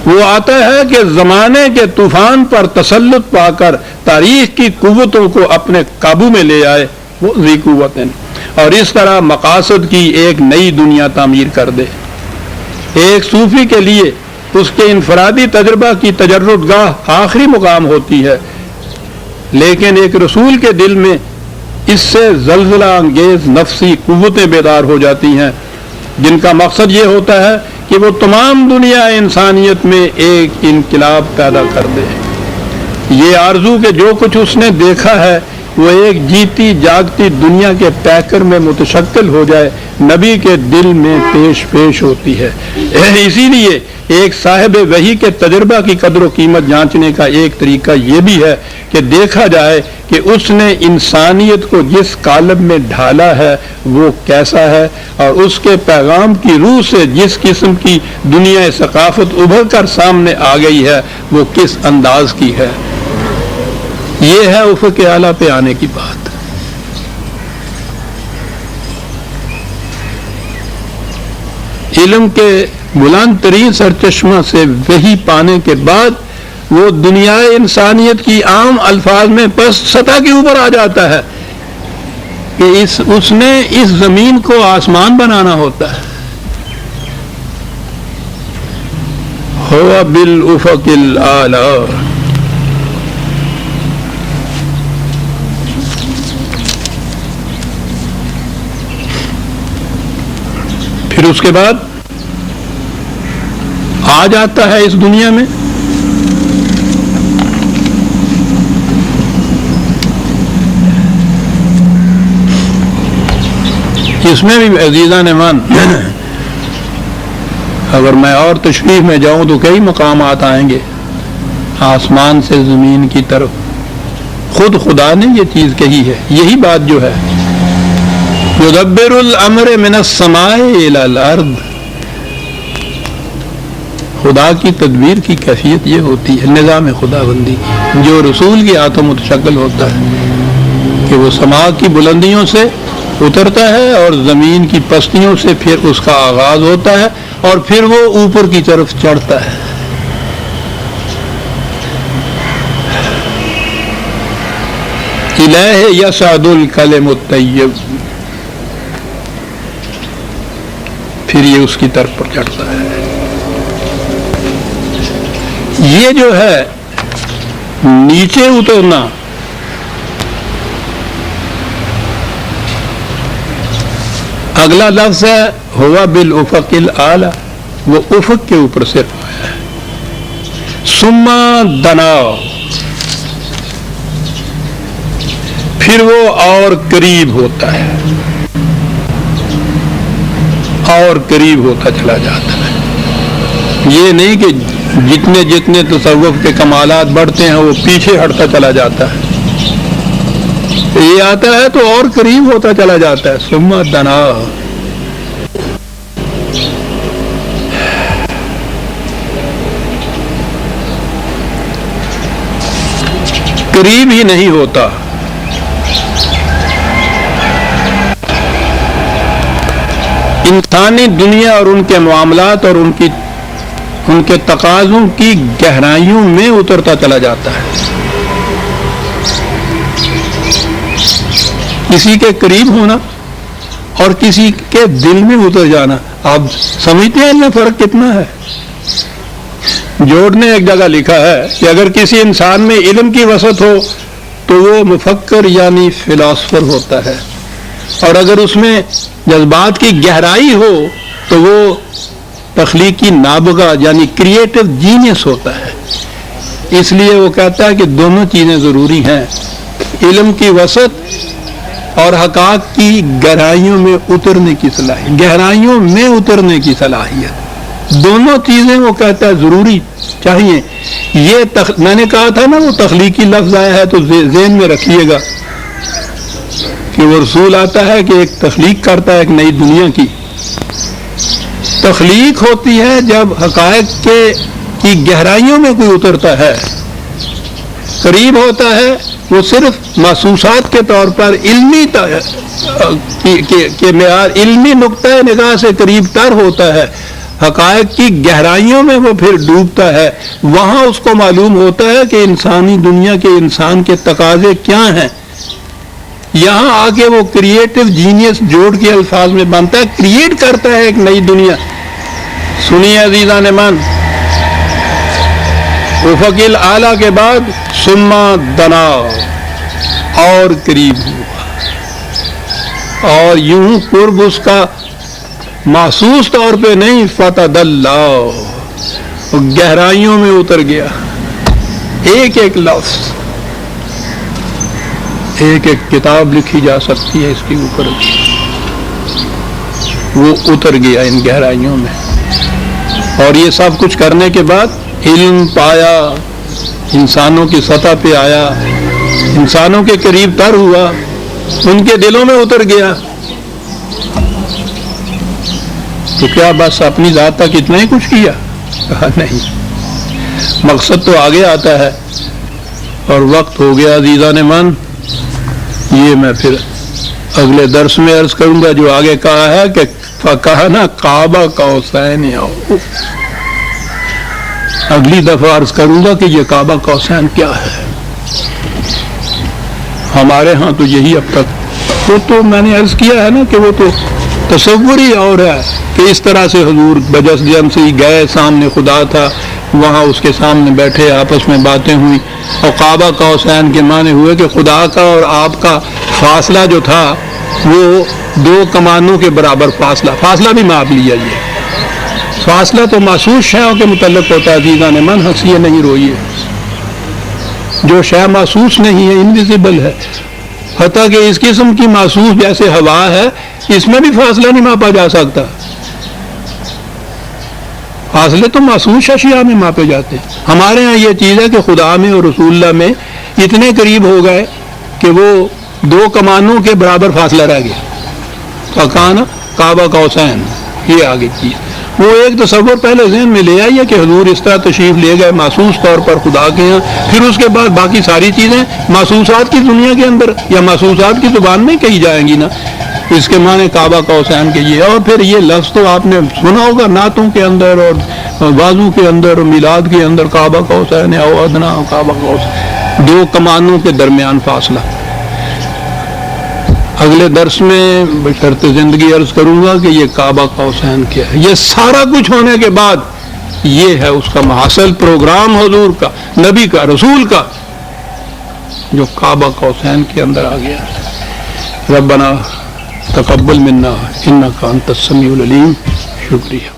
وہ آتا ہے کہ زمانے کے طوفان پر تسلط پا کر تاریخ کی قوتوں کو اپنے قابو میں لے آئے، وہ ذی قوتیں، اور اس طرح مقاصد کی ایک نئی دنیا تعمیر کر دے۔ ایک صوفی کے لیے اس کے انفرادی تجربہ کی تجرد گاہ آخری مقام ہوتی ہے، لیکن ایک رسول کے دل میں اس سے زلزلہ انگیز نفسی قوتیں بیدار ہو جاتی ہیں، جن کا مقصد یہ ہوتا ہے کہ وہ تمام دنیا انسانیت میں ایک انقلاب پیدا کر دے۔ یہ آرزو کہ جو کچھ اس نے دیکھا ہے وہ ایک جیتی جاگتی دنیا کے پیکر میں متشکل ہو جائے، نبی کے دل میں پیش ہوتی ہے۔ اسی لیے ایک صاحب وحی کے تجربہ کی قدر و قیمت جانچنے کا ایک طریقہ یہ بھی ہے کہ دیکھا جائے کہ اس نے انسانیت کو جس قالب میں ڈھالا ہے وہ کیسا ہے، اور اس کے پیغام کی روح سے جس قسم کی دنیا ثقافت ابھر کر سامنے آ گئی ہے وہ کس انداز کی ہے۔ یہ ہے افق اعلیٰ پہ آنے کی بات۔ علم کے بلند ترین سرچشمہ سے وحی پانے کے بعد وہ دنیا انسانیت کی عام الفاظ میں پس سطح کے اوپر آ جاتا ہے کہ اس نے اس زمین کو آسمان بنانا ہوتا ہے۔ ہوا بالافق الاعلی۔ پھر اس کے بعد آ جاتا ہے اس دنیا میں، اس میں بھی عزیزان ایمان اگر میں اور تشریح میں جاؤں تو کئی مقامات آئیں گے، آسمان سے زمین کی طرف۔ خود خدا نے یہ چیز کہی ہے، یہی بات جو ہے یدبر الامر من السماء الی الارض، خدا کی تدبیر کی کیفیت یہ ہوتی ہے، نظام خدا بندی جو رسول کی ہاتھوں متشکل ہوتا ہے کہ وہ سماء کی بلندیوں سے اترتا ہے اور زمین کی پستیوں سے پھر اس کا آغاز ہوتا ہے اور پھر وہ اوپر کی طرف چڑھتا ہے۔ الیہ یصعد الکلم الطیب، پھر یہ اس کی طرف پر چڑھتا ہے۔ یہ جو ہے نیچے اترنا اگلا لفظ ہے ہوا بالافق الاعلی، وہ افق کے اوپر سے آیا ہے۔ ثم دنا، پھر وہ اور قریب ہوتا ہے، اور قریب ہوتا چلا جاتا ہے۔ یہ نہیں کہ جتنے جتنے تصوف کے کمالات بڑھتے ہیں وہ پیچھے ہٹتا چلا جاتا ہے. یہ آتا ہے تو اور قریب ہوتا چلا جاتا ہے. ثم دنا، قریب ہی نہیں ہوتا. انسانی دنیا اور ان کے معاملات اور ان کے تقاضوں کی گہرائیوں میں اترتا چلا جاتا ہے. کسی کے قریب ہونا اور کسی کے دل میں اتر جانا، آپ سمجھتے ہیں ان میں فرق کتنا ہے؟ جوڑ نے ایک جگہ لکھا ہے کہ اگر کسی انسان میں علم کی وسعت ہو تو وہ مفکر یعنی فلاسفر ہوتا ہے، اور اگر اس میں جذبات کی گہرائی ہو تو وہ تخلیقی نابغہ یعنی کریٹو جینیس ہوتا ہے. اس لیے وہ کہتا ہے کہ دونوں چیزیں ضروری ہیں، علم کی وسعت اور حقائق کی گہرائیوں میں اترنے کی صلاحیت. گہرائیوں میں اترنے کی صلاحیت، دونوں چیزیں وہ کہتا ہے ضروری چاہیے. یہ میں نے کہا تھا نا وہ تخلیقی لفظ آیا ہے تو ذہن میں رکھیے گا کہ وہ رسول آتا ہے کہ ایک تخلیق کرتا ہے ایک نئی دنیا کی. تخلیق ہوتی ہے جب حقائق کی گہرائیوں میں کوئی اترتا ہے. قریب ہوتا ہے وہ صرف محسوسات کے طور پر علمی معیار علمی نقطۂ نگاہ سے قریب تر ہوتا ہے. حقائق کی گہرائیوں میں وہ پھر ڈوبتا ہے. وہاں اس کو معلوم ہوتا ہے کہ انسانی دنیا کے انسان کے تقاضے کیا ہیں. یہاں آ کے وہ کریٹو جینیس جوڑ کے الفاظ میں بنتا ہے، کریٹ کرتا ہے ایک نئی دنیا. سنیے عزیزان من، افق الاعلیٰ کے بعد ثم دنا، اور قریب ہوا، اور یوں قرب اس کا محسوس طور پہ نہیں، فتدلا، گہرائیوں میں اتر گیا. ایک ایک لفظ، ایک ایک کتاب لکھی جا سکتی ہے اس کے اوپر. وہ اتر گیا ان گہرائیوں میں، اور یہ سب کچھ کرنے کے بعد علم پایا، انسانوں کی سطح پہ آیا، انسانوں کے قریب تر ہوا، ان کے دلوں میں اتر گیا. تو کیا بس اپنی ذات تک اتنا ہی کچھ کیا؟ کہا نہیں، مقصد تو آگے آتا ہے. اور وقت ہو گیا عزیزان من، یہ میں پھر اگلے درس میں عرض کروں گا. جو آگے کہا ہے کہ کہا نا کعبہ قوسین او، اگلی دفعہ عرض کروں گا کہ یہ کعبہ قوسین کیا ہے. ہمارے ہاں تو یہی اب تک وہ تو میں نے عرض کیا ہے نا کہ وہ تو تصور ہی اور ہے کہ اس طرح سے حضور بجس جم سے گئے، سامنے خدا تھا، وہاں اس کے سامنے بیٹھے، آپس میں باتیں ہوئی. اور کعبہ قوسین کے معنی ہوئے کہ خدا کا اور آپ کا فاصلہ جو تھا وہ 2 کمانوں کے برابر فاصلہ بھی ماپ لیا. یہ فاصلہ تو محسوس شیوں کے متعلق ہوتا ہے عزیزان من، ہنسیے نہیں روئیے. جو شے محسوس نہیں ہے انویزیبل ہے. حتیٰ کہ اس قسم کی محسوس جیسے ہوا ہے، اس میں بھی فاصلہ نہیں ماپا جا سکتا. فاصلے تو محسوس اشیاء میں ماپے جاتے ہیں. ہمارے ہاں یہ چیز ہے کہ خدا میں اور رسول اللہ میں اتنے قریب ہو گئے کہ وہ 2 کمانوں کے برابر فاصلہ رہ گیا. فکان کعبہ قوسین، یہ آگے چیز. وہ ایک تصور پہلے ذہن میں لے آئیے کہ حضور اس طرح تشریف لے گئے محسوس طور پر خدا کے یہاں، پھر اس کے بعد باقی ساری چیزیں محسوسات کی دنیا کے اندر یا محسوسات کی زبان میں کہی جائیں گی نا. اس کے معنی کعبہ قوسین کے یہ. اور پھر یہ لفظ تو آپ نے سنا ہوگا نعتوں کے اندر اور وعظوں کے اندر اور میلاد کے اندر، کعبہ قوسین او ادنا، کعبہ قوسین، 2 کمانوں کے درمیان فاصلہ. اگلے درس میں بشرط زندگی عرض کروں گا کہ یہ کعبہ قوسین کیا ہے. یہ سارا کچھ ہونے کے بعد یہ ہے اس کا محاصل پروگرام حضور کا، نبی کا، رسول کا، جو کعبہ قوسین کے اندر آ گیا. ربنا تقبل منا انک انت السمیع العلیم. شکریہ.